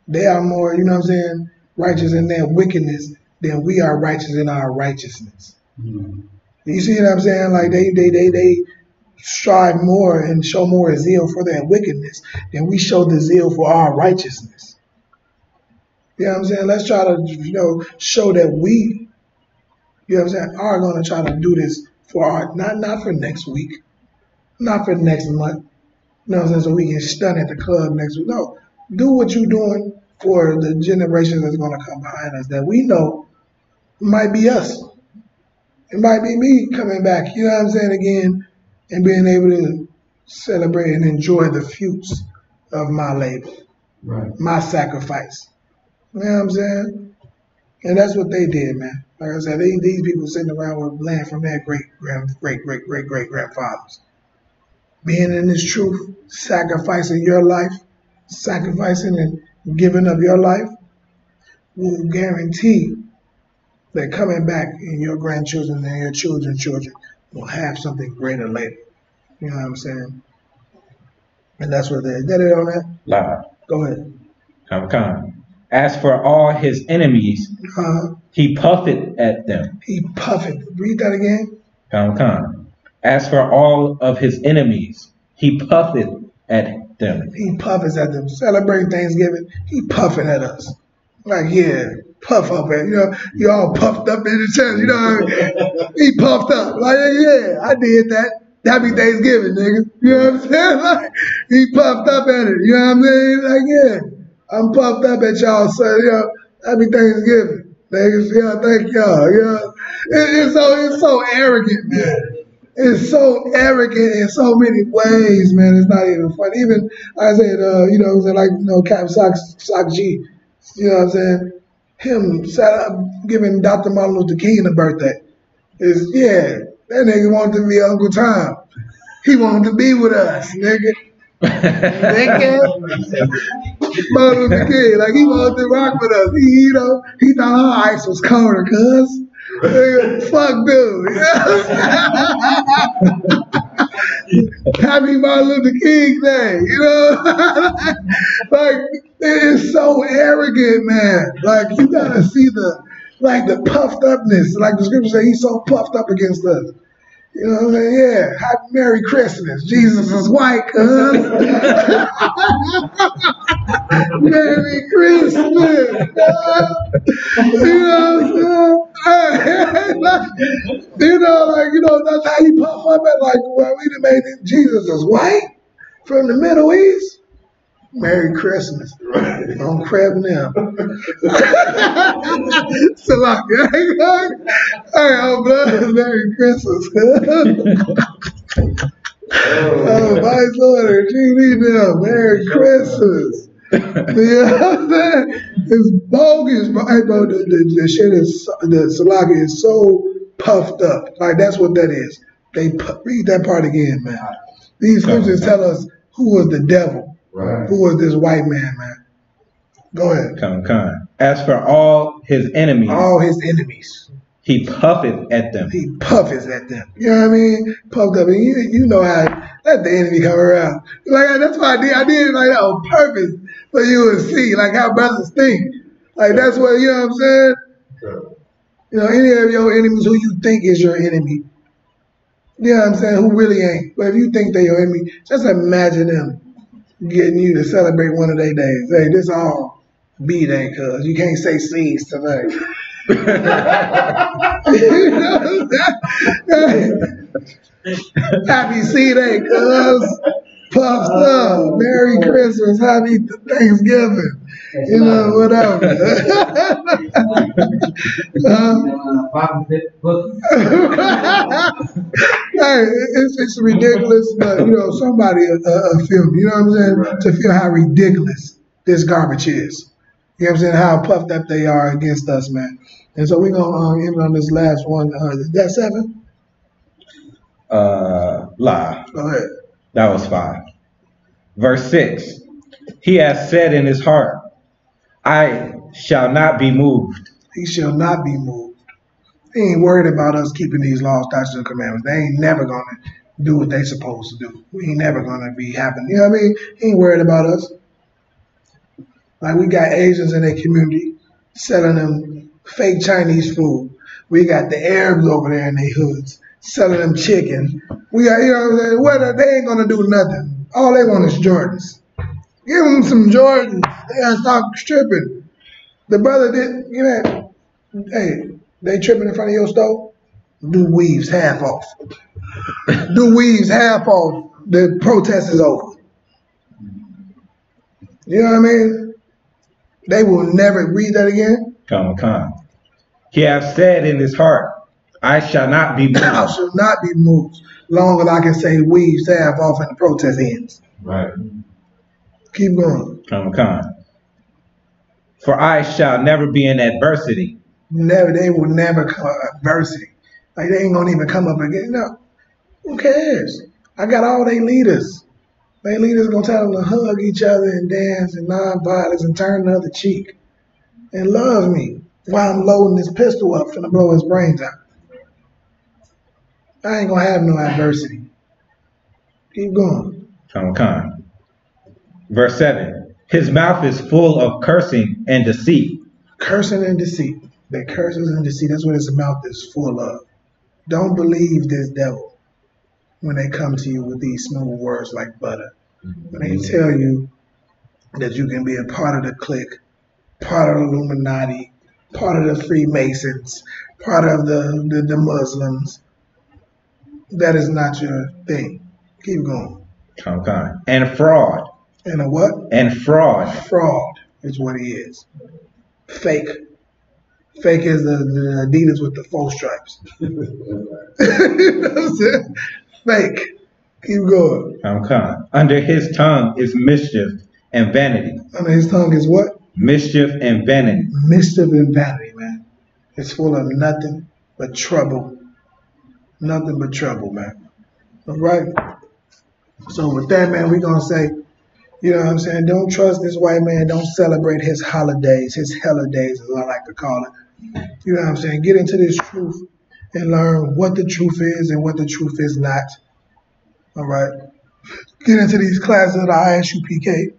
They are more, you know what I'm saying, righteous in their wickedness than we are righteous in our righteousness. Mm-hmm. You see what I'm saying? Like they strive more and show more zeal for their wickedness than we show the zeal for our righteousness. You know what I'm saying? Let's try to, you know, show that we, you know what I'm saying, are going to try to do this for our, not for next week, not for next month, you know what I'm saying, so we can stun at the club next week. No, do what you're doing for the generation that's going to come behind us that we know might be us. It might be me coming back, you know what I'm saying, again, and being able to celebrate and enjoy the fruits of my labor, my sacrifice. You know what I'm saying? And that's what they did, man. Like I said, these people sitting around with land from their great-great-great-great-great-grandfathers. Being in this truth, sacrificing your life, sacrificing and giving up your life, will guarantee that coming back and your grandchildren and your children's children will have something greater later. You know what I'm saying? And that's what they did. That it on that? Loud. Go ahead. Come. As for all his enemies, he puffeth at them. He puffeth. Read that again. Come. As for all of his enemies, he puffeth at them. He puffeth at them. Celebrating Thanksgiving, he puffing at us. Like, yeah, puff up at, you know, you all puffed up in the chest, you know what I mean? He puffed up. Like, yeah, I did that. Happy Thanksgiving, nigga. You know what I'm saying? Like, he puffed up at it. You know what I'm saying? Like, yeah. I'm puffed up at y'all, so, you know, happy Thanksgiving. Niggas, yeah, thank y'all, you know. It's so arrogant, man. It's so arrogant in so many ways, man. It's not even funny. Even, I said, you know, like, you know, Cap Sock G, you know what I'm saying? Him giving Dr. Martin Luther King a birthday. Is, yeah, that nigga wanted to be Uncle Tom. He wanted to be with us, nigga. Martin Luther King, like he wanted to rock with us. He, you know, he thought our ice was colder, cuz. Fuck dude. Happy Martin Luther King Day, you know? Like, it is so arrogant, man. Like, you gotta see the puffed upness. Like the scripture says, he's so puffed up against us. You know what I'm saying? Yeah. Happy Merry Christmas. Jesus is white, cuz. Merry Christmas. You know what I'm saying? That's how you puff up at, like, well, we done made it. Jesus is white from the Middle East. Merry Christmas. Don't crab now. So like, hey, oh, blood, Merry Christmas. Vice Lord, GD now, Merry Christmas. You know what I'm saying? It's bogus, bro. Hey, bro, the shit is, the salami is so puffed up. Like, that's what that is. Read that part again, man. These scriptures tell us who was the devil. Right. Who was this white man. Go ahead. Come. As for all his enemies, he puffeth at them. He puffeth at them. You know what I mean? Puffed up. And you know how let the enemy come around. Like, that's why I did it like that on purpose. So you would see like how brothers think. Like, that's what, you know what I'm saying? You know, any of your enemies who you think is your enemy. You know what I'm saying? Who really ain't. But if you think they're your enemy, just imagine them getting you to celebrate one of their days. Hey, this all B-Day, cuz you can't say C's today. You know, happy C-Day, cuz. Puffed up. Merry Christmas. Happy Thanksgiving. You know, whatever. Hey, it's ridiculous, but, you know, somebody feel me. You know what I'm saying? Right. To feel how ridiculous this garbage is. You know what I'm saying? How puffed up they are against us, man. And so we're going to end on this last one. Is that 7? Lie. Go ahead. That was 5. Verse 6. He has said in his heart, I shall not be moved. He shall not be moved. He ain't worried about us keeping these laws, statutes, and commandments. They ain't never going to do what they supposed to do. We ain't never going to be happening. You know what I mean? He ain't worried about us. Like, we got Asians in their community selling them fake Chinese food. We got the Arabs over there in their hoods selling them chicken. We got, you know what I'm saying? Well, they ain't going to do nothing. All they want is Jordans. Give them some Jordans. They got to stop tripping. The brother did, you know, hey, they tripping in front of your stove? Do weaves half off. Do weaves half off. The protest is over. You know what I mean? They will never read that again. Come. He hath said in his heart, I shall not be moved. I shall not be moved. Long as I can say weaves half off and the protest ends. Right. Keep going. Come. For I shall never be in adversity. Never, they will never come adversity. Like, they ain't gonna even come up again. No, who cares? I got all they leaders. Their leaders gonna tell them to hug each other and dance and non-violence and turn the other cheek and love me while I'm loading this pistol up finna blow his brains out. I ain't gonna have no adversity. Keep going. Come. Verse 7. His mouth is full of cursing and deceit. Cursing and deceit. The curses and deceit, that's what his mouth is full of. Don't believe this devil when they come to you with these smooth words like butter. When they tell you that you can be a part of the clique, part of the Illuminati, part of the Freemasons, part of the Muslims, that is not your thing. Keep going. Okay. And fraud. And a what? And fraud. Fraud is what he is. Fake. Fake is the Adidas with the 4 stripes. You know what I'm saying? Fake. Keep going. Okay. Under his tongue is mischief and vanity. Under his tongue is what? Mischief and vanity. Mischief and vanity, man. It's full of nothing but trouble. Nothing but trouble, man. All right? So with that, man, we're going to say, you know what I'm saying, don't trust this white man. Don't celebrate his holidays, his holidays, as I like to call it. You know what I'm saying? Get into this truth and learn what the truth is and what the truth is not. All right? Get into these classes at the ISUPK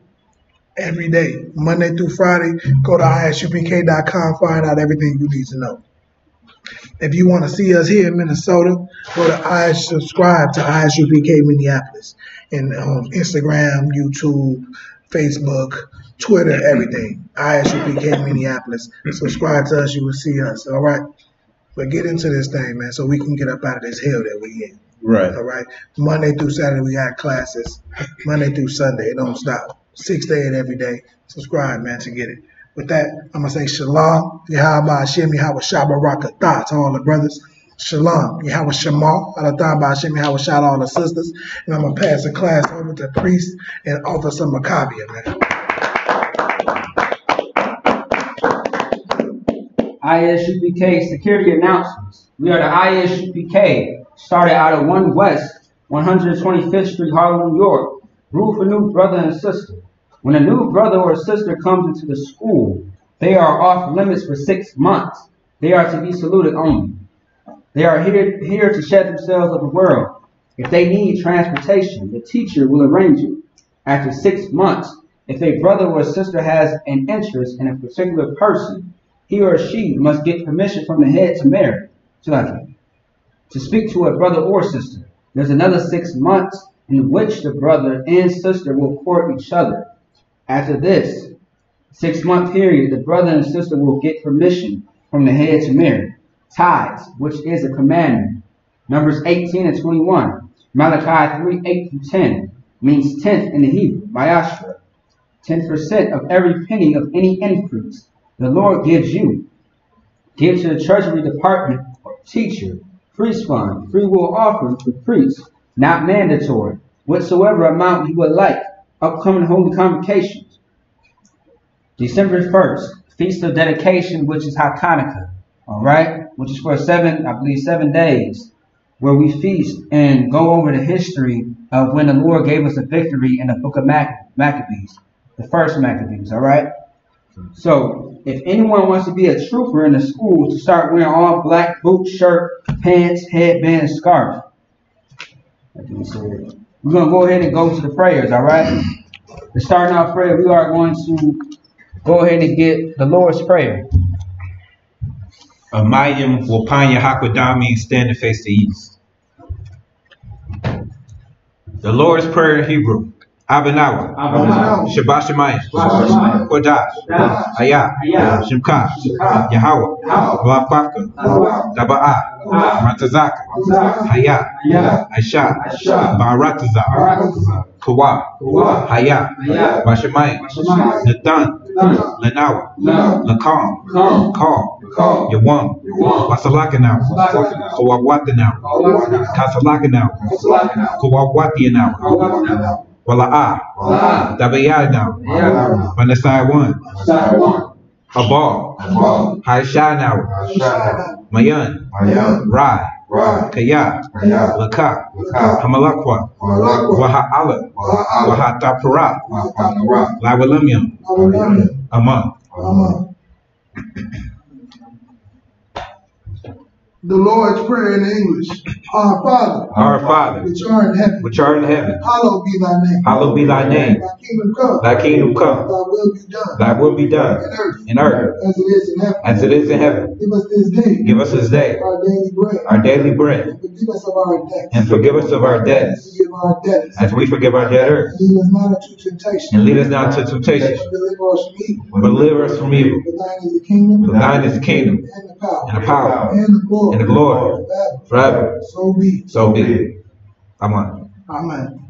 every day, Monday through Friday. Go to ISUPK.com, find out everything you need to know. If you want to see us here in Minnesota, go to subscribe to ISUPK Minneapolis and on Instagram, YouTube, Facebook, Twitter, everything. ISUPK Minneapolis. Subscribe to us, you will see us. All right. But get into this thing, man, so we can get up out of this hell that we in. Right. All right. Monday through Saturday we got classes. Monday through Sunday, it don't stop. 6 to 8 every day. Subscribe, man, to get it. With that, I'm going to say Shalom, Yahweh Hashem, Yahweh Shabbarakatah to all the brothers. Shalom, Yahweh Shema, Alatah Hashem, Yahweh Shah to all the sisters. And I'm going to pass the class over to Priest and Officer Maccabea, man. ISUPK security announcements. We are the ISUPK, started out of 1 West 125th Street, Harlem, New York. Rule for new brother and sister. When a new brother or sister comes into the school, they are off limits for 6 months. They are to be saluted only. They are here to shed themselves of the world. If they need transportation, the teacher will arrange it. After 6 months, if a brother or sister has an interest in a particular person, he or she must get permission from the head to marry, to speak to a brother or sister. There's another 6 months in which the brother and sister will court each other. After this 6-month period, the brother and sister will get permission from the head to marry. Tithes, which is a commandment. Numbers 18 and 21. Malachi 3, 8 through 10 means tenth in the Hebrew, Mayashra. 10% of every penny of any increase the Lord gives you. Give to the treasury department or teacher, priest fund, free will offering for priests, not mandatory, whatsoever amount you would like. Upcoming holy convocations. December 1st, Feast of Dedication, which is Hanukkah, all right, which is for 7 days, where we feast and go over the history of when the Lord gave us a victory in the book of Maccabees, the first Maccabees, all right? So, if anyone wants to be a trooper in the school, to start wearing all black boots, shirt, pants, headband, and scarf. We're going to go ahead and go to the prayers, all right? To start our prayer, we are going to go ahead and get the Lord's Prayer. Amayim Wapanya Hakwadami, stand and face the east. The Lord's Prayer in Hebrew. Abanawa, Shabbat Shemayim, Kodash, Ayah, Shemka, Yahweh, Wafaka, Daba'ah, Matazaka, Hayah, Aisha, Barataza, Kawa, Hayah, Bashamayim, Nathan, Lanawa, Lakam, Kal, Yawam, Wasalakanaw, Kawawatanaw, Kasalakanaw, Kawawatianaw, Wala'ah, Dabayanaw, Manasai 1, Habal, Haishanaw, Mayan, Rai, Kaya, Laka, Hamalakwa, Waha'ala, Wahatapara, Lawalamyam, Amon. The Lord's Prayer in English. Our Father, which art in heaven, hallowed be thy name. Hallowed be thy name. Thy kingdom come. Thy will be done. In earth. As it is in heaven. Give us this day. Our daily bread. And forgive us of our debts. As we forgive our debtors. And lead us not into temptation. But deliver us from evil. For thine is the kingdom. And the power. And the glory. Forever. So be it. Amen. Amen.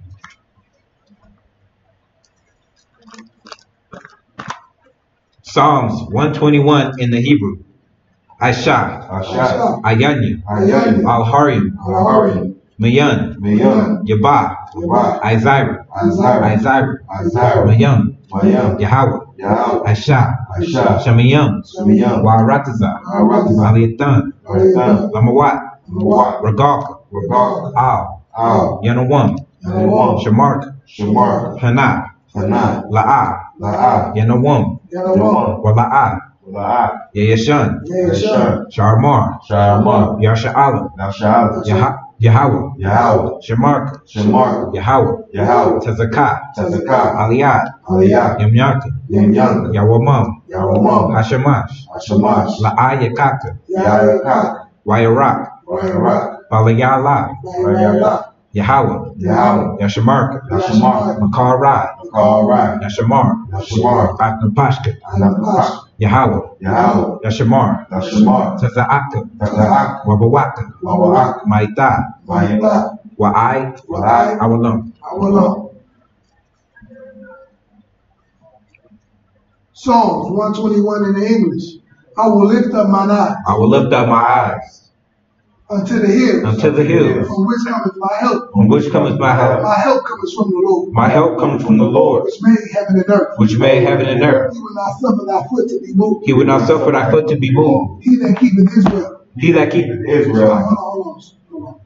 Psalms 121 in the Hebrew. Aisha, Ayanya, Al-Harim, Mayan, Yabah, Izira, Mayam, Yahweh, Aisha, Shemayam, Warataza, Aliyatan, Lamawat, Ragalka, Al, Yanawam, Shamarka, Hana, La'ah, Yanawam, Wala'ah, Yayashan, Sharmar, Yasha'ala, Yahweh, Shamarka, Yahweh, Tazakah, Aliyat, Yamyaka, Yawamam, Hashamash, La'ayakaka, Wayarak, Balayala, Yahweh, Yashamarka, Makarai, Yashamar, Aknapashka, Yahweh, Yashamar, Taza'aka, Wabawaka, Maita, Wa'ai, Awalam. Psalms 121 in the English. I will lift up mine eyes. I will lift up my eyes unto the hills. Unto the hills. From which cometh my help. From which cometh my help. My help cometh from the Lord. My help comes from the Lord, which made heaven and earth. which made heaven and earth. He will not suffer thy foot to be moved. He will not suffer thy foot to be moved. He that keepeth Israel. He that keepeth Israel. Hold on.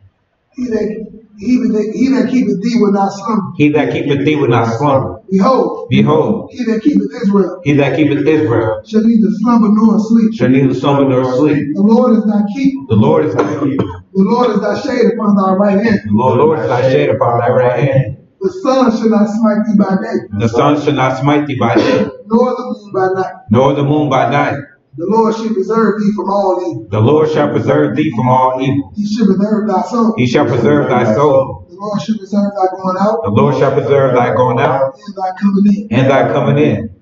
He that keepeth thee will not slumber. He that keepeth thee will not slumber. Behold, he that keepeth Israel. He that keepeth Israel shall neither slumber nor sleep. shall neither slumber nor sleep. The Lord is thy keeper. The Lord is thy keeper. The Lord is thy shade upon thy right hand. The Lord is thy shade upon thy right hand. The sun shall not smite thee by day. The sun shall not smite thee by day, nor the moon by night. Nor the moon by night. The Lord shall preserve thee from all evil. The Lord shall preserve thee from all evil. He shall preserve thy soul. He shall preserve thy soul. The Lord shall preserve thy going out. The Lord shall preserve thy going out. And thy coming in. And thy coming in.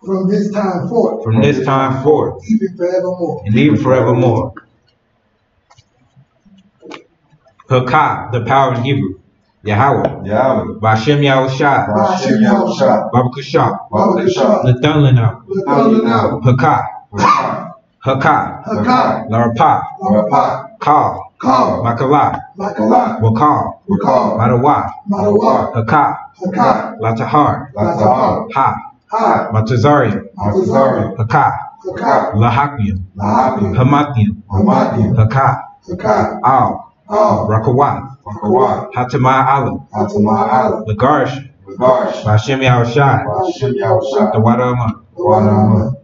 From this time forth. From this time forth. Even forevermore. And even forevermore. Hakah, the power in Hebrew. Yahweh. Yahweh. Bashem Yahushua. Bashem Yahushua. Babakashah. Babakashah. Nathanlanau. Nathanlanau. Hakah. Hakah. Hakah. Larapah. Larapah. Kal. Kal. Makalah. Makalah. Wakal. Wakal. Madawa. Madawa. Hakah. Hakah. Latahar. Latahar. Ha. Ha. Matazarian. Matazarian. Hakah. Hakah. Lahakian. Lahakian. Hamathian. Hamathian. Hakah. Hakah. Al. Al. Rakawat. Rakawat. Hatamai Allah. Hatamai Allah. Lagarsh. Lagarsh. Bashem Yahushua. Bashem Yahushua. The Wadama. The Wadama.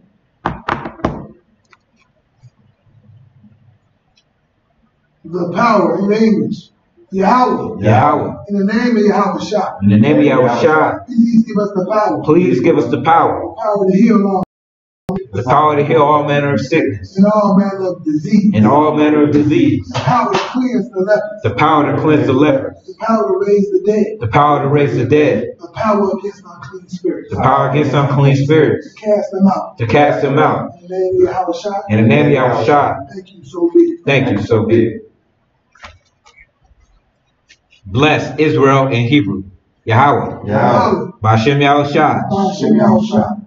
The power in English. Yahweh. Yahweh. In the name of Yahushua. In the name of Yahushua. Please give us the power. Please give us the power. The power to heal all. The power to heal all manner of sickness. And all manner of disease. And all manner of disease. The power to cleanse the lepers. The power to cleanse the lepers. The power to raise the dead. The power to raise the dead. The power against unclean spirits. The power against unclean spirits. To cast them out. To cast them out. In the name of Yahushua. In the name of Yahushua. Thank you so big. Thank you so big. Bless Israel in Hebrew. Yahweh. Yahweh. Bashem Yahushua. Bashem Yahushua.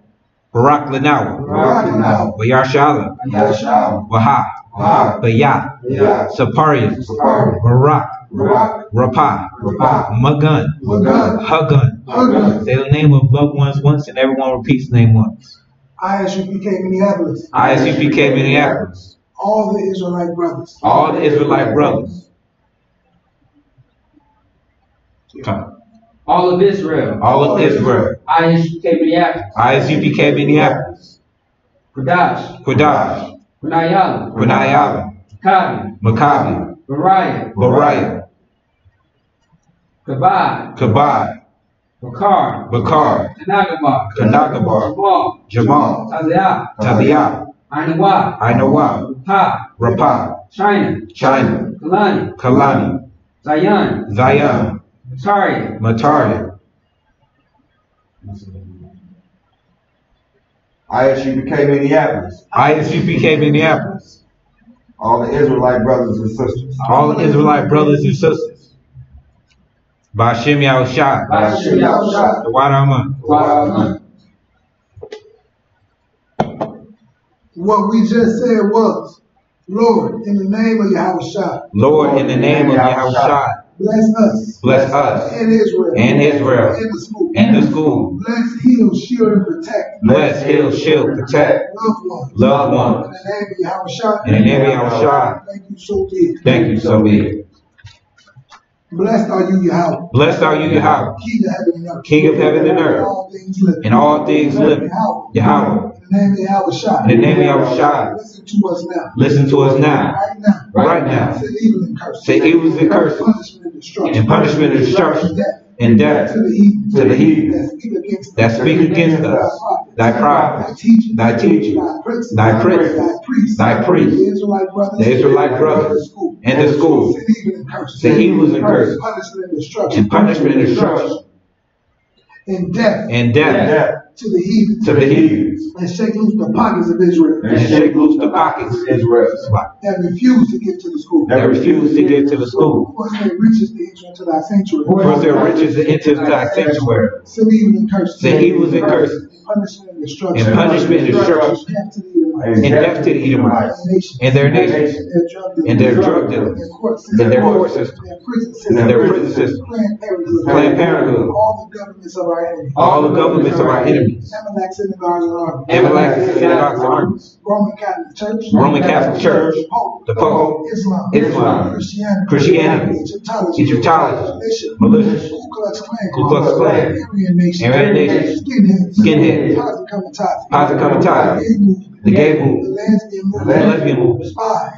Barak Lanawa. Barak Lanawa. Bayashala. Bayashala. Waha. Waha. Bayat. Bayat. Saparian. Saparian. Barak. Barak. Rapah. Rapah. Magun. Magun. Hagun. Hagun. Say the name of loved ones once and everyone repeats the name once. ISUPK Minneapolis. ISUPK Minneapolis. All the Israelite brothers. All the Israelite brothers. Come. All of Israel. All of Israel. ISUPK Minneapolis. ISUPK Minneapolis. Quadash. Quadash. Kunayala. Kunayala. Maccabi. Maccabi. Bariah. Bariah. Kabad. Kabad. Bakar. Bakar. Kanagabar. Kanagabar. Jamal. Jamal. Taziah. Tabiah. Ainawa. Ainawa. Rapah. Rapah. China. China. Kalani. Kalani. Zion. Zion. Mataria. Mataria. ISUPK Minneapolis. ISUPK Minneapolis. All the Israelite brothers and sisters. All the Israelite brothers and sisters. Bashem Yahushua. Bashem Yahushua. The Wadama. What we just said was, Lord, in the name of Yahushua. Lord, in the name of Yahushua. Bless us. Bless us. And Israel. And Israel. And the school. And the school. Bless, heal, shield, and protect. Bless, heal, shield, protect. Loved ones. Loved ones. In the name of Yahushua. In the name of Yahushua. Thank you so big. Thank you so big. Blessed are you, Yahweh. Blessed are you, Yahweh. King of heaven and earth. King of heaven and earth. All things living. In all things living. Yahweh. In the name of Yahushua. In the name of Yahushua. Listen to us now. Listen to us now. Right now. Right now. Say evil and curse. Say evils and curses. Punishment and destruction. And punishment and destruction. And death. To the heathen. To the heathen. That speak against us. Thy prophets. Thy teachers. Thy princes. Thy priests. The Israelite brothers. And the school. Say evils and curses. And punishment and destruction. And death. And death. To the heathen. To the heathens. And shake loose the pockets of Israel. And shake loose the pockets of Israel. That refuse to get to the school. That refuse to get to the school. First there riches to enter into thy sanctuary. First there riches to enter into thy sanctuary. Say evils and curses. Say evils and curses. And punishment and destruction. And punishment and destruction. Captivity and death to the Edomites, and their nation, and their drug dealers, and their court system, and their prison system, Planned Parenthood, all the governments of our enemies, all the governments of our enemies, Amalek synagogues and armies, Amalek synagogues and armies, Roman Catholic Church, the Pope, Islam, Christianity, Egyptology, militia, Ku Klux Klan, Aryan Nation, skinheads, Posse Comitatus, the gay movement, the lesbian movement,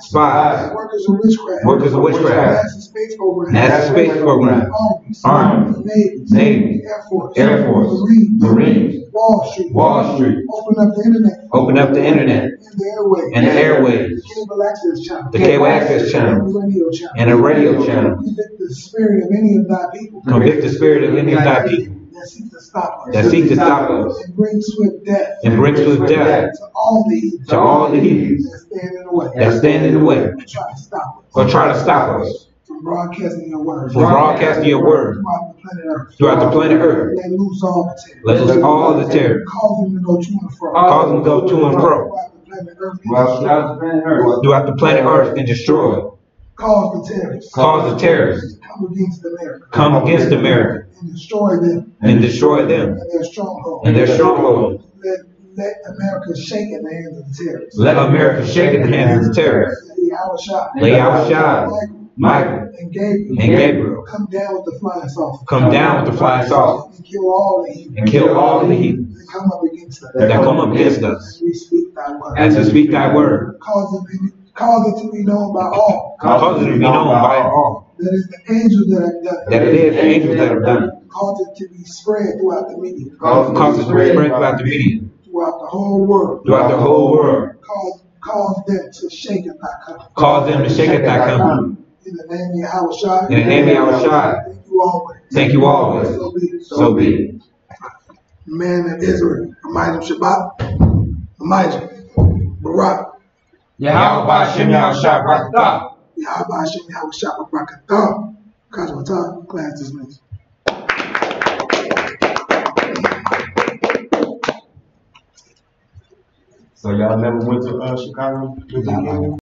spies, workers of witchcraft, NASA space program, Army, Navy, Air Force, Marines, Wall Street, open up the internet, and the airwaves, the cable access channel, and the radio channel. Convict the spirit of any of thy people. Convict the spirit of any of thy people that seek to stop us. That seek to stop us. And bring swift death. And bring swift death. To all the heathens. To all the heathens. That stand in the way. That stand in the way. And try to stop us. Or try to stop us. From broadcasting your word. From broadcasting your word. Throughout the planet Earth. Let loose all the terror. Let loose all the terror. Cause them to go to and fro. Cause them to go to and fro. Throughout the planet Earth and destroy. Cause the terrorists. Cause the terrorists. Come against America. Come against America. And destroy them. And destroy them. And their stronghold. And their stronghold. Let America shake in the hands of the terrorists. Let America shake in the hands of the terrorists. Lay out shot. Michael and Gabriel. Come down with the flying saucer. Come down with the flying saucer. And kill all the heathens. And kill all the heathens. That come up against us. That come up against us. As we speak thy word. As we speak thy word. Cause it to be known by all. Cause it to be known by all. That is the angels that have done it. That it is the angels that have done it. Cause it to be spread throughout the media. Cause it to be spread throughout the media. Throughout the whole world. Throughout the whole world. Cause them to shake at thy company. Cause them to shake at thy company. In the name of Yahushua. In the name of Yahushua. Thank you always. Thank you always. So be it. Man of Israel. Amijam Shabbat. Amijam. Barak. Yahweh Hashem Yahushua Barakatah. Yahweh Hashem Yahushua Barakatah. Kajwatah. Class dismissed. So y'all never went to Chicago?